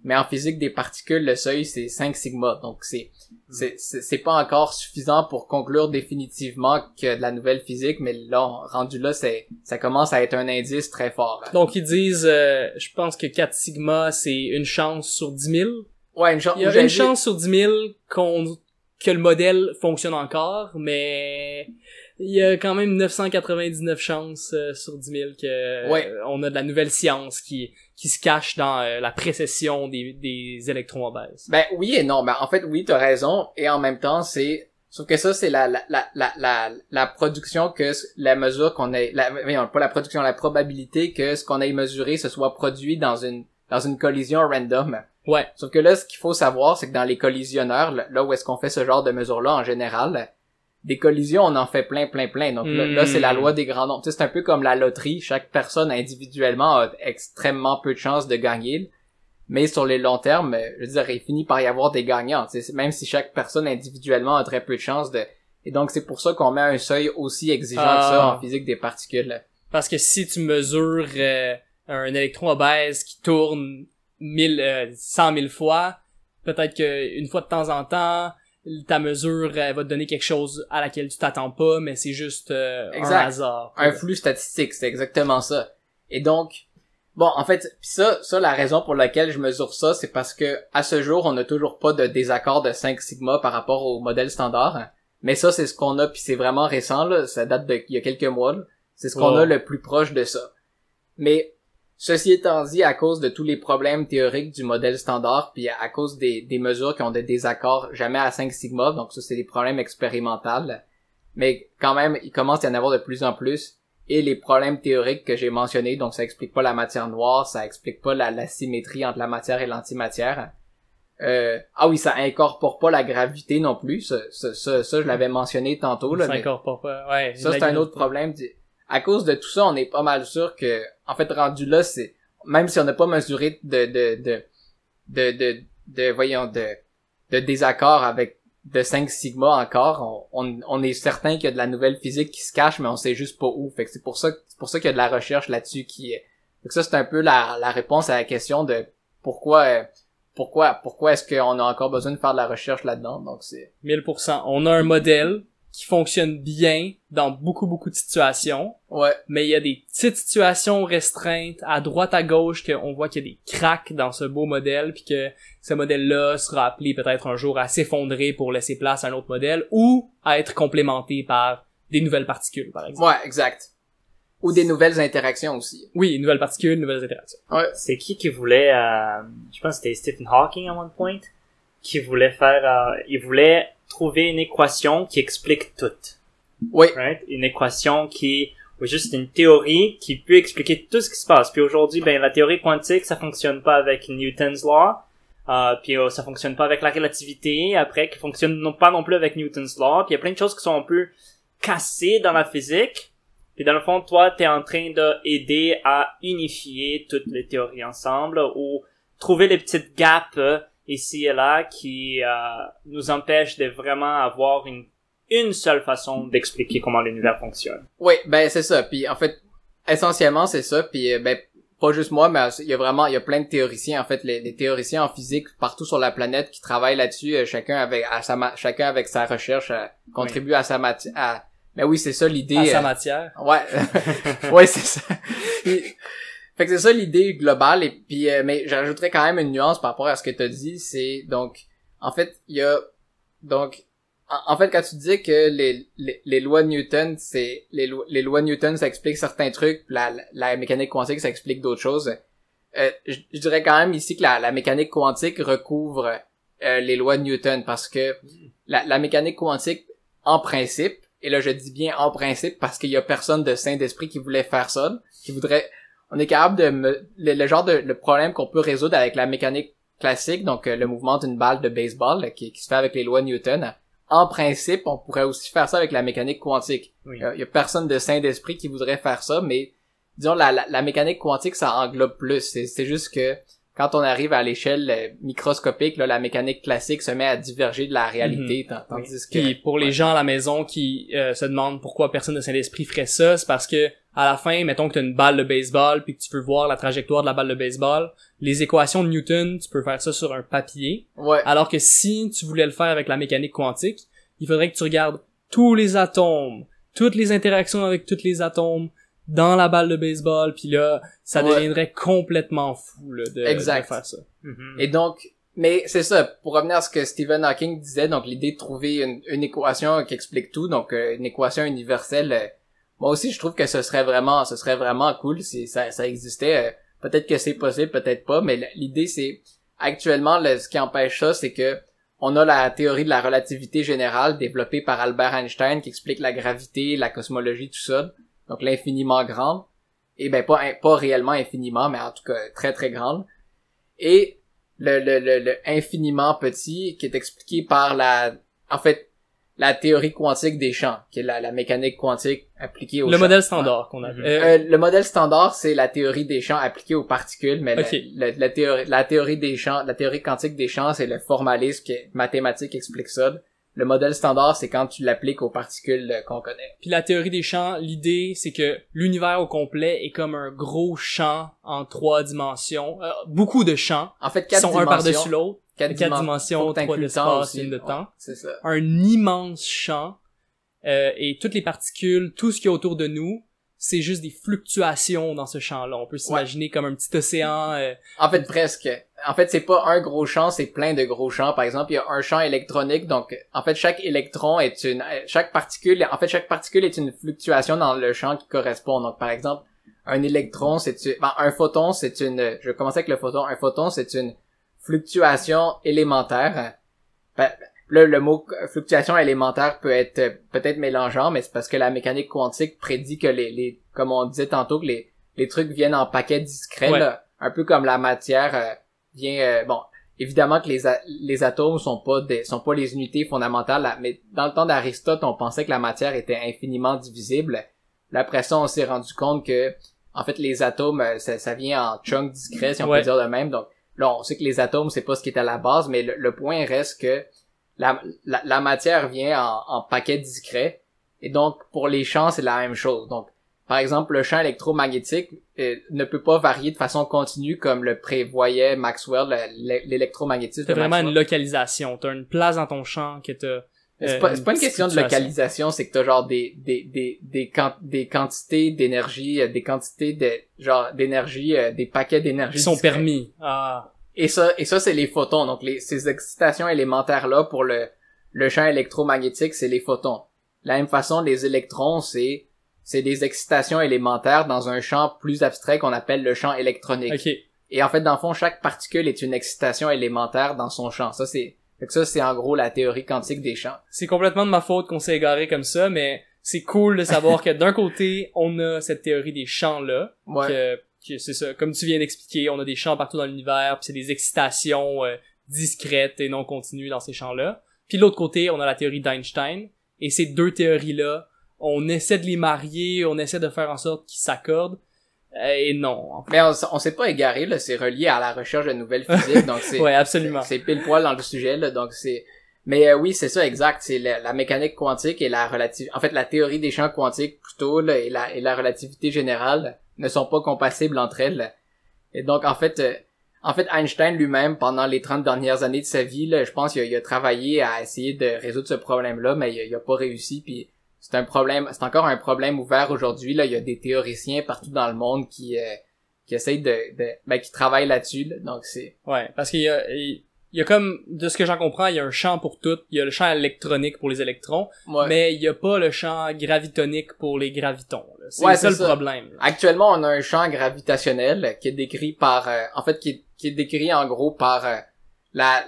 Mais en physique des particules, le seuil, c'est 5 sigma. Donc, c'est pas encore suffisant pour conclure définitivement que de la nouvelle physique, mais là, rendu là, ça commence à être un indice très fort. Donc, ils disent, je pense que 4 sigma, c'est une chance sur 10 000. Ouais, une chance. Il y a une chance sur 10 000 que le modèle fonctionne encore, mais il y a quand même 999 chances sur 10 000 que on a de la nouvelle science qui se cache dans la précession des électrons obèses. Ben oui et non, ben en fait oui, t'as raison, et en même temps sauf que ça c'est la production que la mesure qu'on ait, pas la production, la probabilité que ce qu'on ait mesuré se soit produit dans une collision random. Ouais. Sauf que là, ce qu'il faut savoir, c'est que dans les collisionneurs, là où est-ce qu'on fait ce genre de mesures-là en général, des collisions, on en fait plein. Donc là, c'est la loi des grands nombres. Tu sais, c'est un peu comme la loterie. Chaque personne individuellement a extrêmement peu de chances de gagner. Mais sur les longs termes, je veux dire, il finit par y avoir des gagnants. Tu sais, même si chaque personne individuellement a très peu de chances de... Et donc, c'est pour ça qu'on met un seuil aussi exigeant que ça en physique des particules. Parce que si tu mesures un électron obèse qui tourne 100 000 fois, peut-être qu'une fois de temps en temps, ta mesure elle va te donner quelque chose à laquelle tu t'attends pas, mais c'est juste un hasard. Un flux statistique, c'est exactement ça. Et donc, bon, en fait, ça, la raison pour laquelle je mesure ça, c'est parce que à ce jour, on n'a toujours pas de désaccord de 5 sigma par rapport au modèle standard. Mais ça, c'est ce qu'on a, puis c'est vraiment récent, là. Ça date il y a quelques mois, là. C'est ce qu'on a le plus proche de ça. Mais ceci étant dit, à cause de tous les problèmes théoriques du modèle standard, puis à cause des mesures qui ont des désaccords jamais à 5 sigma, donc ça c'est des problèmes expérimentaux, mais quand même, il commence à y en avoir de plus en plus, et les problèmes théoriques que j'ai mentionnés, donc ça explique pas la matière noire, ça explique pas la symétrie entre la matière et l'antimatière. Ça incorpore pas la gravité non plus, ça je l'avais mentionné tantôt, là. Ça incorpore pas, ouais. Ça c'est un autre problème. À cause de tout ça, on est pas mal sûr que, en fait, rendu là, c'est, même si on n'a pas mesuré de désaccord avec de 5 sigma encore, on est certain qu'il y a de la nouvelle physique qui se cache, mais on sait juste pas où. Fait que c'est pour ça qu'il y a de la recherche là-dessus fait que ça, c'est un peu la réponse à la question de pourquoi est-ce qu'on a encore besoin de faire de la recherche là-dedans. Donc c'est 1000%. On a un modèle qui fonctionne bien dans beaucoup de situations. Ouais. Mais il y a des petites situations restreintes à droite à gauche qu'on voit qu'il y a des cracks dans ce beau modèle, puis que ce modèle-là sera appelé peut-être un jour à s'effondrer pour laisser place à un autre modèle, ou à être complémenté par des nouvelles particules, par exemple. Ouais, exact. Ou des nouvelles interactions aussi. Oui, nouvelles particules, nouvelles interactions. Ouais. C'est qui voulait, je pense que c'était Stephen Hawking à one point, qui voulait il voulait trouver une équation qui explique tout. Oui. Right? Une équation ou juste une théorie qui peut expliquer tout ce qui se passe. Puis aujourd'hui, la théorie quantique, ça fonctionne pas avec Newton's law. Puis ça fonctionne pas avec la relativité, après, qui fonctionne pas non plus avec Newton's law. Puis il y a plein de choses qui sont un peu cassées dans la physique. Puis dans le fond, toi, t'es en train d'aider à unifier toutes les théories ensemble, ou trouver les petites gaps ici et là qui nous empêchent de vraiment avoir une seule façon d'expliquer comment l'univers fonctionne. Oui, c'est ça. Puis en fait, essentiellement c'est ça. Puis pas juste moi, mais il y a plein de théoriciens. En fait, les théoriciens en physique partout sur la planète qui travaillent là-dessus, chacun avec sa recherche contribue à sa matière. Mais oui, c'est ça l'idée. À sa matière. Ouais, ouais, c'est ça. Fait que c'est ça l'idée globale. Et puis, mais j'ajouterais quand même une nuance par rapport à ce que t'as dit. C'est donc, en fait, en fait, quand tu dis que les lois de Newton, c'est les lois de Newton, ça explique certains trucs, la mécanique quantique, ça explique d'autres choses. Je dirais quand même ici que la mécanique quantique recouvre les lois de Newton, parce que la mécanique quantique, en principe, et là je dis bien en principe parce qu'il y a personne de sain d'esprit qui voulait faire ça, on est capable le problème qu'on peut résoudre avec la mécanique classique, donc le mouvement d'une balle de baseball qui se fait avec les lois de Newton. En principe, on pourrait aussi faire ça avec la mécanique quantique. Oui. Il y a personne de sain d'esprit qui voudrait faire ça, mais disons la mécanique quantique, ça englobe plus. C'est juste que quand on arrive à l'échelle microscopique, là, la mécanique classique se met à diverger de la réalité, tandis que... Puis pour les gens à la maison qui se demandent pourquoi personne de Saint-Esprit ferait ça, c'est parce que à la fin, mettons que t'as une balle de baseball puis que tu veux voir la trajectoire de la balle de baseball, les équations de Newton, tu peux faire ça sur un papier. Ouais. Alors que si tu voulais le faire avec la mécanique quantique, il faudrait que tu regardes tous les atomes, toutes les interactions avec tous les atomes dans la balle de baseball, puis là, ça deviendrait complètement fou là, de faire ça. Et donc, mais c'est ça, pour revenir à ce que Stephen Hawking disait, donc l'idée de trouver une équation qui explique tout, donc une équation universelle, moi aussi je trouve que ce serait vraiment cool si ça existait. Peut-être que c'est possible, peut-être pas, mais l'idée c'est, actuellement, ce qui empêche ça, c'est que on a la théorie de la relativité générale développée par Albert Einstein qui explique la gravité, la cosmologie, tout ça. Donc l'infiniment grande, et ben pas réellement infiniment, mais en tout cas très très grande, et le infiniment petit qui est expliqué par la théorie quantique des champs, qui est la mécanique quantique appliquée aux champs. Le modèle standard qu'on a. Le modèle standard, c'est la théorie des champs appliquée aux particules, mais la théorie des champs, la théorie quantique des champs, c'est le formalisme mathématique explique ça. Le modèle standard, c'est quand tu l'appliques aux particules qu'on connaît. Puis la théorie des champs, l'idée, c'est que l'univers au complet est comme un gros champ en 3 dimensions. Beaucoup de champs. En fait, 4 qui sont dimensions. un par-dessus l'autre. 4 dimensions, 3 d'espace, une de temps. C'est ça. Un immense champ. Et toutes les particules, tout ce qu'il y a autour de nous, c'est juste des fluctuations dans ce champ-là. On peut s'imaginer comme un petit océan. En fait, presque. En fait, c'est pas un gros champ, c'est plein de gros champs. Par exemple, il y a un champ électronique, donc en fait chaque particule est une fluctuation dans le champ qui correspond. Donc par exemple, un électron, un photon, je vais commencer avec le photon. Un photon, c'est une fluctuation élémentaire. Le mot fluctuation élémentaire peut-être mélangeant, mais c'est parce que la mécanique quantique prédit que comme on disait tantôt, que les trucs viennent en paquets discrets, là, un peu comme la matière vient. Bon, évidemment que les atomes sont pas les unités fondamentales, là, mais dans le temps d'Aristote, on pensait que la matière était infiniment divisible. Là, après ça, on s'est rendu compte que en fait les atomes, ça vient en chunks discrets, si on peut dire de même. Donc là, on sait que les atomes, c'est pas ce qui est à la base, mais le point reste que la matière vient en paquets discrets, et donc pour les champs c'est la même chose. Donc par exemple le champ électromagnétique ne peut pas varier de façon continue comme le prévoyait Maxwell, l'électromagnétisme. C'est vraiment une localisation. T'as une place dans ton champ que t'as. C'est pas une question de localisation, c'est que t'as genre des quantités d'énergie, des quantités d'énergie, des paquets d'énergie qui sont discrets. permis. Et ça c'est les photons. Donc ces excitations élémentaires là pour le champ électromagnétique, c'est les photons. De la même façon, les électrons, c'est des excitations élémentaires dans un champ plus abstrait qu'on appelle le champ électronique. Okay. Et en fait, dans le fond, chaque particule est une excitation élémentaire dans son champ. Ça c'est en gros la théorie quantique des champs. C'est complètement de ma faute qu'on s'est égaré comme ça, mais c'est cool de savoir que d'un côté, on a cette théorie des champs-là, que c'est ça, comme tu viens d'expliquer, on a des champs partout dans l'univers, puis c'est des excitations discrètes et non continues dans ces champs-là. Puis de l'autre côté, on a la théorie d'Einstein, et ces deux théories-là, on essaie de les marier, on essaie de faire en sorte qu'ils s'accordent, et non. En fait. Mais on s'est pas égaré, là, c'est relié à la recherche de nouvelles physiques, donc c'est... ouais, absolument. C'est pile poil dans le sujet, là, donc c'est... Mais oui, c'est ça, exact, c'est la mécanique quantique et en fait, la théorie des champs quantiques, plutôt, là, et la relativité générale ne sont pas compatibles entre elles. Et donc, en fait, Einstein lui-même, pendant les 30 dernières années de sa vie, là, je pense qu'il a travaillé à essayer de résoudre ce problème-là, mais il a pas réussi, puis c'est encore un problème ouvert aujourd'hui, là. Il y a des théoriciens partout dans le monde qui essayent qui travaillent là-dessus, là. Donc c'est... Ouais, parce qu'il y a comme, de ce que j'en comprends, il y a un champ pour tout. Il y a le champ électronique pour les électrons, mais il y a pas le champ gravitonique pour les gravitons, là. C'est ça le problème. Actuellement, on a un champ gravitationnel qui est décrit par, qui est décrit en gros par la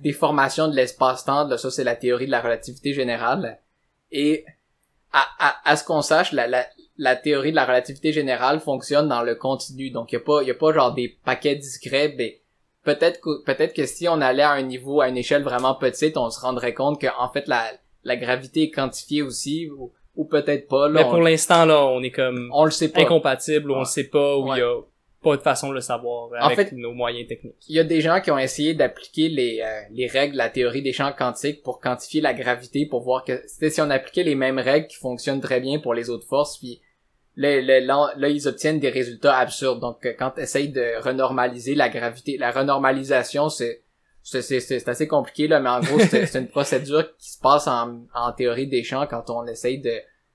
déformation de l'espace-temps. Là, ça, c'est la théorie de la relativité générale. Et à ce qu'on sache, la théorie de la relativité générale fonctionne dans le continu. Donc, il y a pas genre des paquets discrets, mais peut-être que si on allait à une échelle vraiment petite, on se rendrait compte que en fait la gravité est quantifiée aussi, ou peut-être pas, là. Mais pour l'instant, là, on est comme on le sait pas. incompatible, ou on le sait pas, ou il y a pas de façon de le savoir En avec fait, nos moyens techniques. Il y a des gens qui ont essayé d'appliquer les règles de la théorie des champs quantiques pour quantifier la gravité, pour voir que si on appliquait les mêmes règles qui fonctionnent très bien pour les autres forces, puis là ils obtiennent des résultats absurdes. Donc quand tu essayes de renormaliser la gravité, la renormalisation c'est assez compliqué là, mais en gros c'est une procédure qui se passe en théorie des champs quand on essaye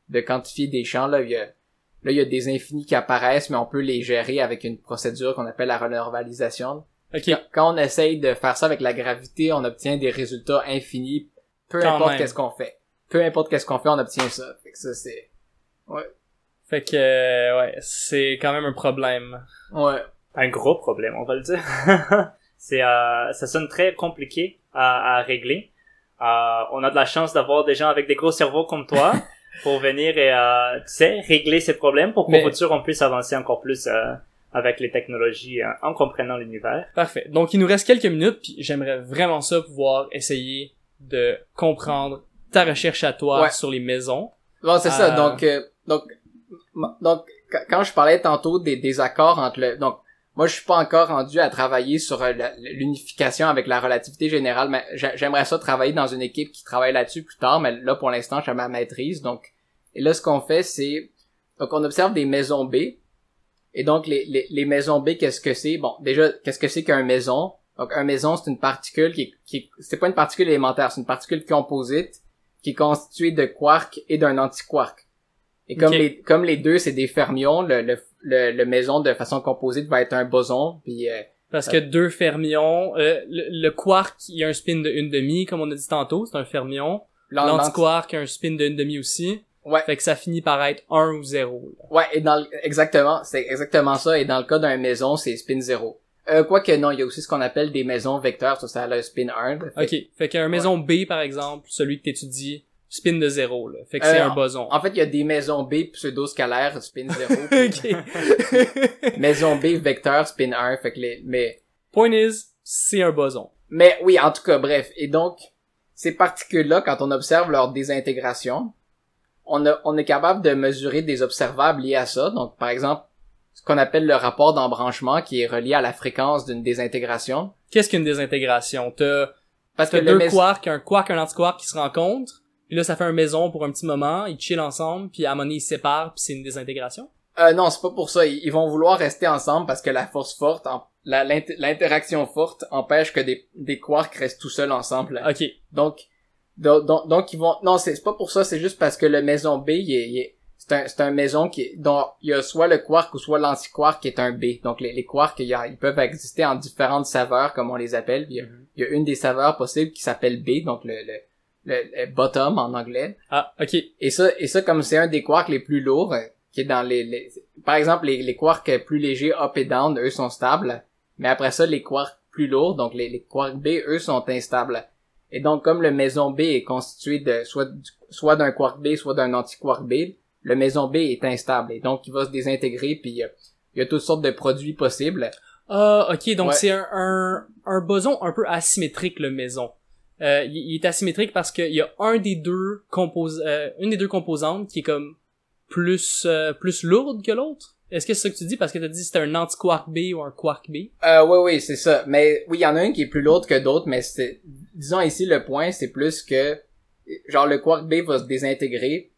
de quantifier des champs là, il y a des infinis qui apparaissent, mais on peut les gérer avec une procédure qu'on appelle la renormalisation. Ok. Quand on essaye de faire ça avec la gravité, on obtient des résultats infinis, peu Quand importe même. qu'est-ce qu'on fait. Peu importe qu'est-ce qu'on fait, on obtient ça. Fait que ça, c'est... Ouais. Fait que, ouais, c'est quand même un problème. Ouais. Un gros problème, on va le dire. Ça sonne très compliqué à régler. On a de la chance d'avoir des gens avec des gros cerveaux comme toi pour venir et, tu sais, régler ces problèmes pour qu'au futur on puisse avancer encore plus avec les technologies en comprenant l'univers. Parfait. Donc, il nous reste quelques minutes, puis j'aimerais vraiment ça pouvoir essayer de comprendre ta recherche à toi Ouais. sur les maisons. Bon, c'est ça. Donc, quand je parlais tantôt des accords entre donc, moi, je suis pas encore rendu à travailler sur l'unification avec la relativité générale, mais j'aimerais ça travailler dans une équipe qui travaille là-dessus plus tard, mais là, pour l'instant, je suis à ma maîtrise, donc, et là, ce qu'on fait, c'est, donc, on observe des maisons B, et donc, les maisons B, qu'est-ce que c'est? Bon, déjà, qu'est-ce que c'est qu'un maison? Donc, un maison, c'est une particule c'est pas une particule élémentaire, c'est une particule composite qui est constituée de quarks et d'un antiquark. Et comme les deux, c'est des fermions, le maison de façon composite va être un boson, puis Parce que deux fermions, le quark, il y a un spin de 1/2, comme on a dit tantôt, c'est un fermion. L'antiquark a un spin de 1/2 aussi. Ouais. Fait que ça finit par être 1 ou 0. Là. Ouais, et exactement, c'est exactement ça, et dans le cas d'un maison, c'est spin 0. Quoique non, il y a aussi ce qu'on appelle des maisons vecteurs, ça a le spin 1. Ok, fait qu'un maison B, par exemple, celui que t'étudies, spin de 0, là. Fait que c'est un boson. En fait, il y a des maisons B pseudo-scalaires, spin 0. Ok. Maison B vecteur, spin 1, fait que Point is, c'est un boson. Mais oui, en tout cas, bref. Et donc, ces particules-là, quand on observe leur désintégration, on est capable de mesurer des observables liés à ça. Donc, par exemple, ce qu'on appelle le rapport d'embranchement qui est relié à la fréquence d'une désintégration. Qu'est-ce qu'une désintégration? Parce que deux quarks, un quark, un antiquark qui se rencontrent, puis là, ça fait un maison pour un petit moment, ils chillent ensemble, puis à un moment donné, ils se séparent, puis c'est une désintégration? Non, c'est pas pour ça. Ils vont vouloir rester ensemble parce que la force forte, l'interaction forte empêche que des quarks restent tout seuls ensemble. Ok. Donc ils vont, non, c'est pas pour ça, c'est juste parce que le maison B, c'est un maison dont il y a soit le quark ou soit l'antiquark qui est un B. Donc les quarks, ils peuvent exister en différentes saveurs, comme on les appelle. Il y a une des saveurs possibles qui s'appelle B, donc le bottom en anglais. Ah, ok. Et ça, comme c'est un des quarks les plus lourds, qui est dans par exemple, les quarks plus légers up et down, eux sont stables. Mais après ça, les quarks plus lourds, donc les quarks B, eux sont instables. Et donc, comme le maison B est constitué de soit d'un quark B, soit d'un anti-quark B, le maison B est instable. Et donc, il va se désintégrer, puis il y a toutes sortes de produits possibles. Ah, ok, donc Ouais. c'est un boson un peu asymétrique, le maison. Il est asymétrique parce qu'il y a une des deux composantes qui est comme plus lourde que l'autre. Est-ce que c'est ça que tu dis parce que t'as dit c'était un anti-quark B ou un quark B? Oui, c'est ça. Mais oui, il y en a un qui est plus lourde que d'autres, mais disons ici, le point, c'est plus que, genre, le quark B va se désintégrer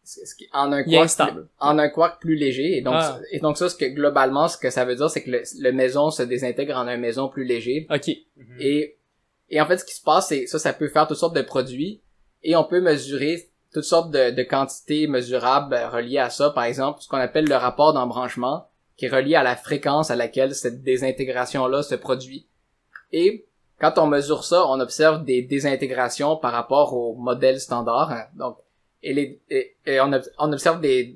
en un quark plus léger. Et donc ça, globalement, ce que ça veut dire, c'est que le maison se désintègre en un maison plus léger. Ok. Et en fait, ce qui se passe, c'est ça peut faire toutes sortes de produits, et on peut mesurer toutes sortes de quantités mesurables reliées à ça. Par exemple, ce qu'on appelle le rapport d'embranchement, qui est relié à la fréquence à laquelle cette désintégration-là se produit. Et quand on mesure ça, on observe des désintégrations par rapport au modèle standard. Hein. Donc, on observe des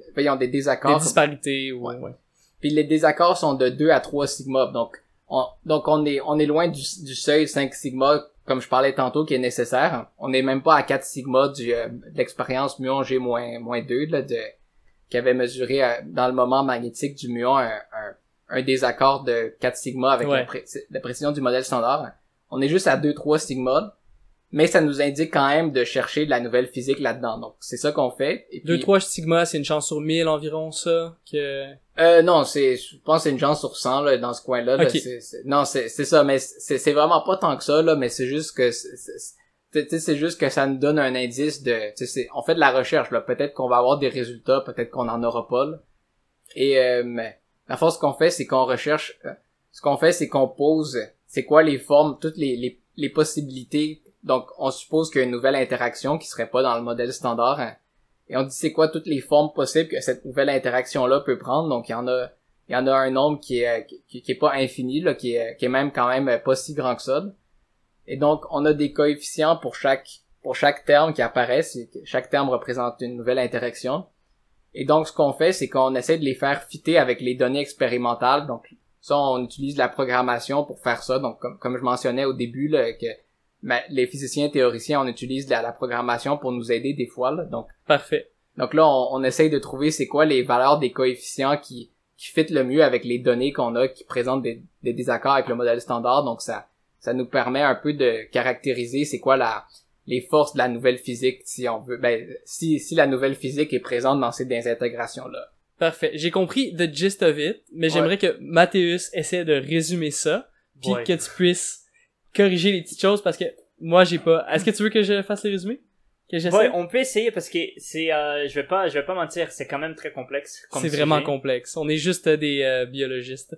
désaccords. Des disparités ou... Ouais. Puis les désaccords sont de 2 à 3 sigma. Donc on est loin du seuil 5 sigma, comme je parlais tantôt, qui est nécessaire. On n'est même pas à 4 sigma de l'expérience muon G-2, là, qui avait mesuré dans le moment magnétique du muon un désaccord de 4 sigma avec la précision du modèle standard. On est juste à 2-3 sigma, mais ça nous indique quand même de chercher de la nouvelle physique là-dedans. Donc, c'est ça qu'on fait. Et puis, 2-3 sigma, c'est une chance sur 1000 environ, ça, que... non, je pense que c'est une chance sur 100, là, dans ce coin-là, là. Ok. Non, c'est ça, mais c'est vraiment pas tant que ça, là, mais c'est juste que, c'est juste que ça nous donne un indice de, on fait de la recherche, là. Peut-être qu'on va avoir des résultats, peut-être qu'on en aura pas, là. Et, la force qu'on fait, c'est qu'on recherche, ce qu'on fait, c'est qu'on pose, c'est quoi les formes, toutes les possibilités. Donc, on suppose qu'il y a une nouvelle interaction qui serait pas dans le modèle standard, hein. Et on dit c'est quoi toutes les formes possibles que cette nouvelle interaction-là peut prendre. Donc, il y en a un nombre qui est pas infini, là, qui est même quand même pas si grand que ça. Et donc, on a des coefficients pour chaque terme qui apparaît. Chaque terme représente une nouvelle interaction. Et donc, ce qu'on fait, c'est qu'on essaie de les faire fitter avec les données expérimentales. Donc, ça, on utilise la programmation pour faire ça. Donc, comme je mentionnais au début, là, que les physiciens théoriciens, on utilise la programmation pour nous aider des fois, là. Parfait. Donc là, on essaye de trouver c'est quoi les valeurs des coefficients qui fit le mieux avec les données qu'on a, qui présentent des désaccords avec le modèle standard. Donc ça nous permet un peu de caractériser c'est quoi les forces de la nouvelle physique, si on veut. Si la nouvelle physique est présente dans ces désintégrations-là. Parfait. J'ai compris the gist of it, mais j'aimerais que Mathéus essaie de résumer ça, puis que tu puisses corriger les petites choses parce que moi j'ai pas. Est-ce que tu veux que je fasse le résumé? Que j'essaie? Ouais, on peut essayer parce que c'est je vais pas mentir, c'est quand même très complexe comme c'est sujet. vraiment complexe. On est juste des biologistes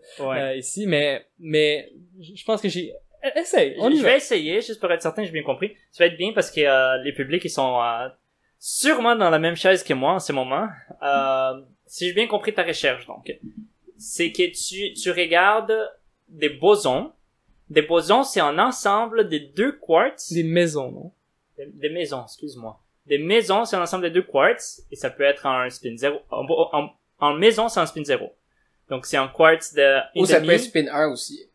ici, mais je pense que essaye. Je vais essayer juste pour être certain que j'ai bien compris. Ça va être bien parce que les publics ils sont sûrement dans la même chaise que moi en ce moment. Si j'ai bien compris ta recherche donc, c'est que tu regardes des bosons. Des bosons, c'est un ensemble de deux quarks. Des maisons, non? Des maisons, excuse-moi. Des maisons, c'est un ensemble de deux quarks, et ça peut être un spin 0. En maison, c'est un spin 0. Donc, c'est un quartz de... Ou ça peut être spin 1 aussi.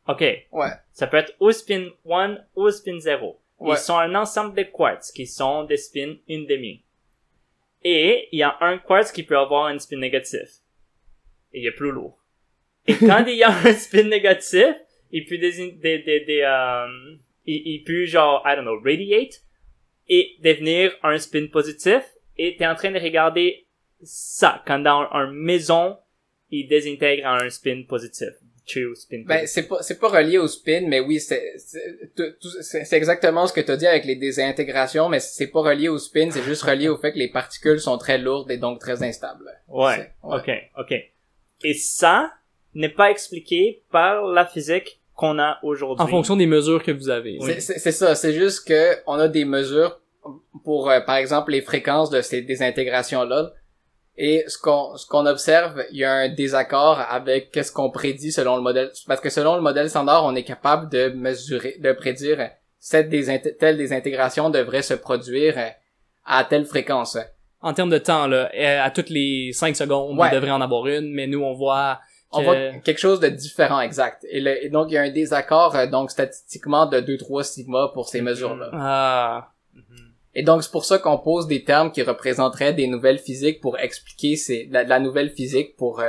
OK. Ouais. Ça peut être ou spin 1 ou spin 0. Ouais. Ils sont un ensemble de quarks qui sont des spins 1,5. Et il y a un quartz qui peut avoir un spin négatif. Et il est plus lourd. Et quand il y a un spin négatif, il peut il peut genre, I don't know, radiate et devenir un spin positif. Et t'es en train de regarder ça quand dans un maison, il désintègre en un spin positif. True spin positif. C'est pas relié au spin, mais oui, c'est exactement ce que t'as dit avec les désintégrations, mais c'est pas relié au spin, c'est juste relié au fait que les particules sont très lourdes et donc très instables. Ouais. Ok. Et ça n'est pas expliqué par la physique qu'on a aujourd'hui. En fonction des mesures que vous avez. C'est ça, c'est juste que on a des mesures pour, par exemple, les fréquences de ces désintégrations-là. Et ce qu'on observe, il y a un désaccord avec ce qu'on prédit selon le modèle. Parce que selon le modèle standard, on est capable de mesurer, de prédire telle désintégration devrait se produire à telle fréquence. En termes de temps, là, à toutes les 5 secondes, on devrait en avoir une, mais nous, on voit quelque chose de différent, exact. Et donc, il y a un désaccord, donc, statistiquement de 2-3 sigma pour ces mesures-là. Ah. Et donc, c'est pour ça qu'on pose des termes qui représenteraient des nouvelles physiques pour expliquer la nouvelle physique pour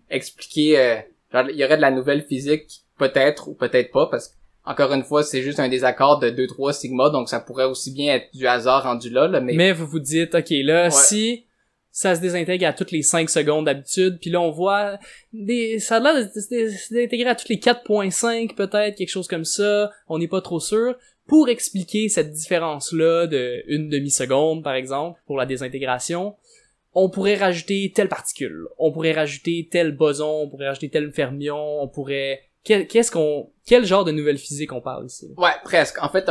expliquer, il y aurait de la nouvelle physique peut-être ou peut-être pas, parce que encore une fois, c'est juste un désaccord de 2-3 sigma, donc ça pourrait aussi bien être du hasard rendu là, mais vous vous dites, ok, là, si ça se désintègre à toutes les 5 secondes d'habitude, puis là on voit ça a l'air de se désintégrer à toutes les 4.5 peut-être, quelque chose comme ça, on n'est pas trop sûr. Pour expliquer cette différence-là de une demi-seconde, par exemple, pour la désintégration, on pourrait rajouter telle particule, on pourrait rajouter tel boson, on pourrait rajouter tel fermion, on pourrait... Quel genre de nouvelle physique on parle ici? Ouais, presque. En fait,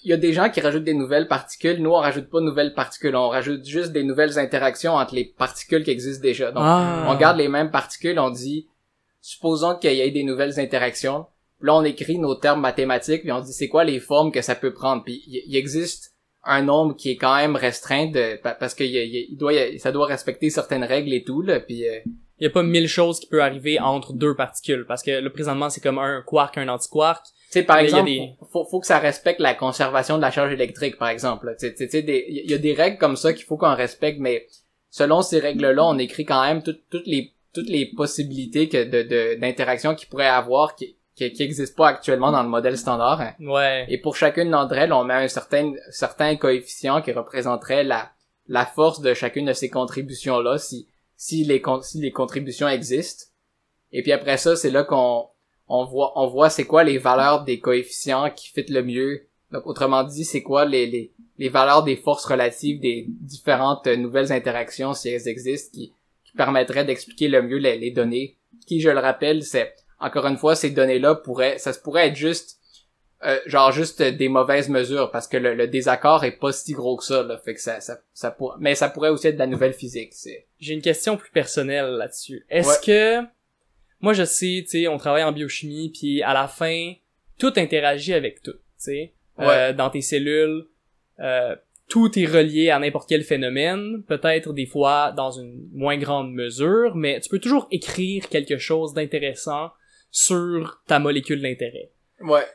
il y a des gens qui rajoutent des nouvelles particules. Nous, on rajoute pas de nouvelles particules. On rajoute juste des nouvelles interactions entre les particules qui existent déjà. Donc, on garde les mêmes particules. On dit, supposons qu'il y ait des nouvelles interactions. Là, on écrit nos termes mathématiques, puis on dit c'est quoi les formes que ça peut prendre. Puis il existe un nombre qui est quand même restreint parce que ça doit respecter certaines règles et tout là. Puis il y a pas 1000 choses qui peuvent arriver entre deux particules parce que là présentement c'est comme un quark, un antiquark. Tu sais par exemple, faut que ça respecte la conservation de la charge électrique par exemple. Tu sais il y a des règles comme ça qu'il faut qu'on respecte, mais selon ces règles-là, on écrit quand même toutes les possibilités d'interaction qu'il pourrait avoir qui qui existent pas actuellement dans le modèle standard. Ouais. Et pour chacune d'entre elles, on met un certain coefficient qui représenterait la force de chacune de ces contributions-là, si les contributions existent. Et puis après ça, c'est là qu'on voit c'est quoi les valeurs des coefficients qui fit le mieux. Donc autrement dit, c'est quoi les valeurs des forces relatives des différentes nouvelles interactions, si elles existent, qui permettraient d'expliquer le mieux les données. Qui, je le rappelle, c'est encore une fois, ces données-là ça pourrait être juste juste des mauvaises mesures, parce que le désaccord est pas si gros que ça, là. Fait que mais ça pourrait aussi être de la nouvelle physique. J'ai une question plus personnelle là-dessus. Est-ce que moi je sais, tu sais, on travaille en biochimie, puis à la fin tout interagit avec tout, tu sais. Dans tes cellules, tout est relié à n'importe quel phénomène, peut-être des fois dans une moins grande mesure, mais tu peux toujours écrire quelque chose d'intéressant sur ta molécule d'intérêt. Ouais.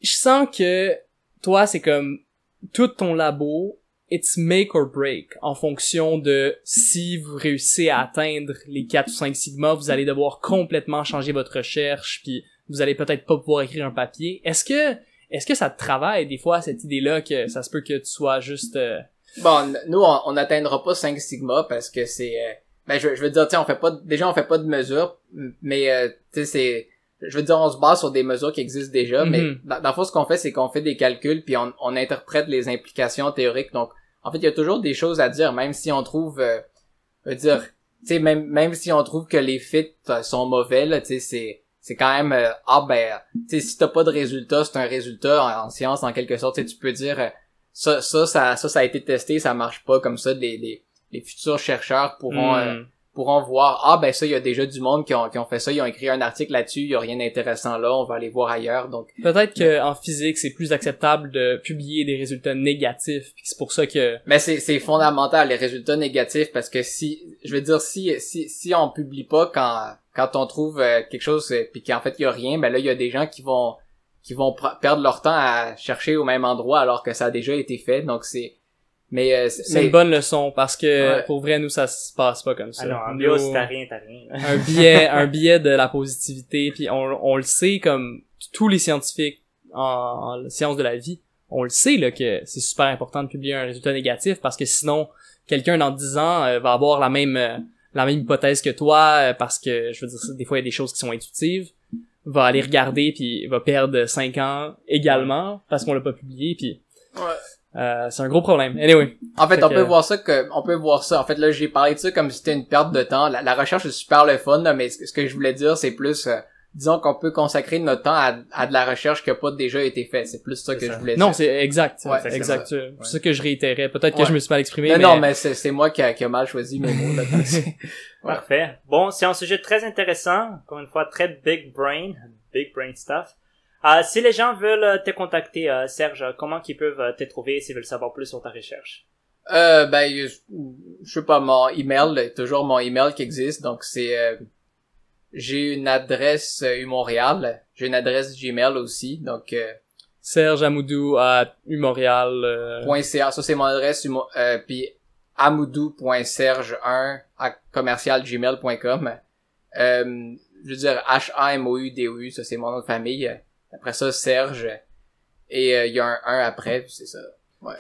Je sens que toi, c'est comme tout ton labo, it's make or break en fonction de si vous réussissez à atteindre les 4 ou 5 sigma, vous allez devoir complètement changer votre recherche, puis vous allez peut-être pas pouvoir écrire un papier. Est-ce que ça te travaille des fois cette idée-là que ça se peut que tu sois juste Bon, nous on n'atteindra pas 5 sigma parce que c'est je veux dire, tu sais, on fait pas de mesures, mais tu sais, je veux dire, on se base sur des mesures qui existent déjà, mais dans le fond, ce qu'on fait, c'est qu'on fait des calculs puis on interprète les implications théoriques. Donc en fait, il y a toujours des choses à dire, même si on trouve je veux dire, tu sais, même si on trouve que les fits sont mauvais là, tu sais, c'est quand même tu sais, si t'as pas de résultat, c'est un résultat en science en quelque sorte. Tu sais, tu peux dire ça a été testé, ça marche pas, comme ça les futurs chercheurs pourront voir ça, il y a déjà du monde qui ont fait ça, ils ont écrit un article là-dessus, il y a rien d'intéressant là, on va aller voir ailleurs. Donc peut-être que en physique, c'est plus acceptable de publier des résultats négatifs, puis c'est pour ça que mais c'est fondamental les résultats négatifs, parce que si on publie pas quand on trouve quelque chose puis qu'en fait il y a rien, ben là il y a des gens qui vont perdre leur temps à chercher au même endroit alors que ça a déjà été fait. Donc c'est une bonne leçon, parce que pour vrai, nous, ça se passe pas comme ça. Alors, en bio, si t'as rien. un biais de la positivité, puis on le sait, comme tous les scientifiques en sciences de la vie, on le sait là que c'est super important de publier un résultat négatif, parce que sinon, quelqu'un dans 10 ans va avoir la même hypothèse que toi, parce que, je veux dire, des fois, il y a des choses qui sont intuitives, va aller regarder, puis va perdre 5 ans également, parce qu'on l'a pas publié, puis c'est un gros problème. Anyway. En fait, on peut voir ça. En fait, là, j'ai parlé de ça comme si c'était une perte de temps. La recherche est super le fun, là, mais ce que je voulais dire, c'est plus, disons qu'on peut consacrer notre temps à de la recherche qui a pas déjà été faite. C'est plus ça que je voulais dire. Non, c'est exact. Ouais, exact. C'est ça que je réitérais. Peut-être que je me suis mal exprimé. Non, mais c'est moi qui a mal choisi mes mots, là. Parfait. Bon, c'est un sujet très intéressant. Encore une fois, très big brain stuff. Si les gens veulent te contacter, Serge, comment qu'ils peuvent te trouver s'ils veulent savoir plus sur ta recherche? Je sais pas, mon email, toujours mon email qui existe, donc c'est j'ai une adresse Montréal, j'ai une adresse Gmail aussi, donc Serge Amoudou à Montréal .ca, ça c'est mon adresse, puis amoudou.serge1@gmail.com. Je veux dire HAMOUDOU, ça c'est mon nom de famille. Après ça, Serge. Et il y a un 1 après, puis c'est ça. Ouais.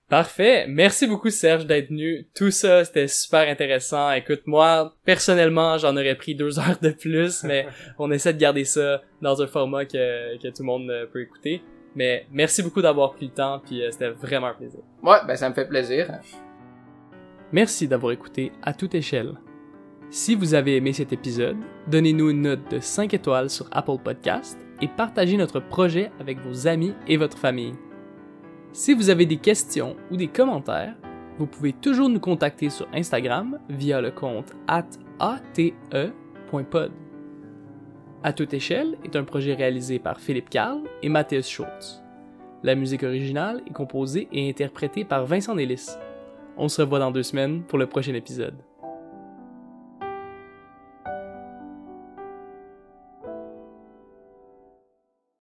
Parfait. Merci beaucoup, Serge, d'être venu. Tout ça, c'était super intéressant. Écoute, moi, personnellement, j'en aurais pris 2 heures de plus, mais on essaie de garder ça dans un format que tout le monde peut écouter. Mais merci beaucoup d'avoir pris le temps, puis c'était vraiment un plaisir. Ouais, ça me fait plaisir. Merci d'avoir écouté À toute échelle. Si vous avez aimé cet épisode, donnez-nous une note de 5 étoiles sur Apple Podcast et partagez notre projet avec vos amis et votre famille. Si vous avez des questions ou des commentaires, vous pouvez toujours nous contacter sur Instagram via le compte @ate.pod. À toute échelle est un projet réalisé par Philippe Carl et Mathias Schultz. La musique originale est composée et interprétée par Vincent Nélis. On se revoit dans 2 semaines pour le prochain épisode.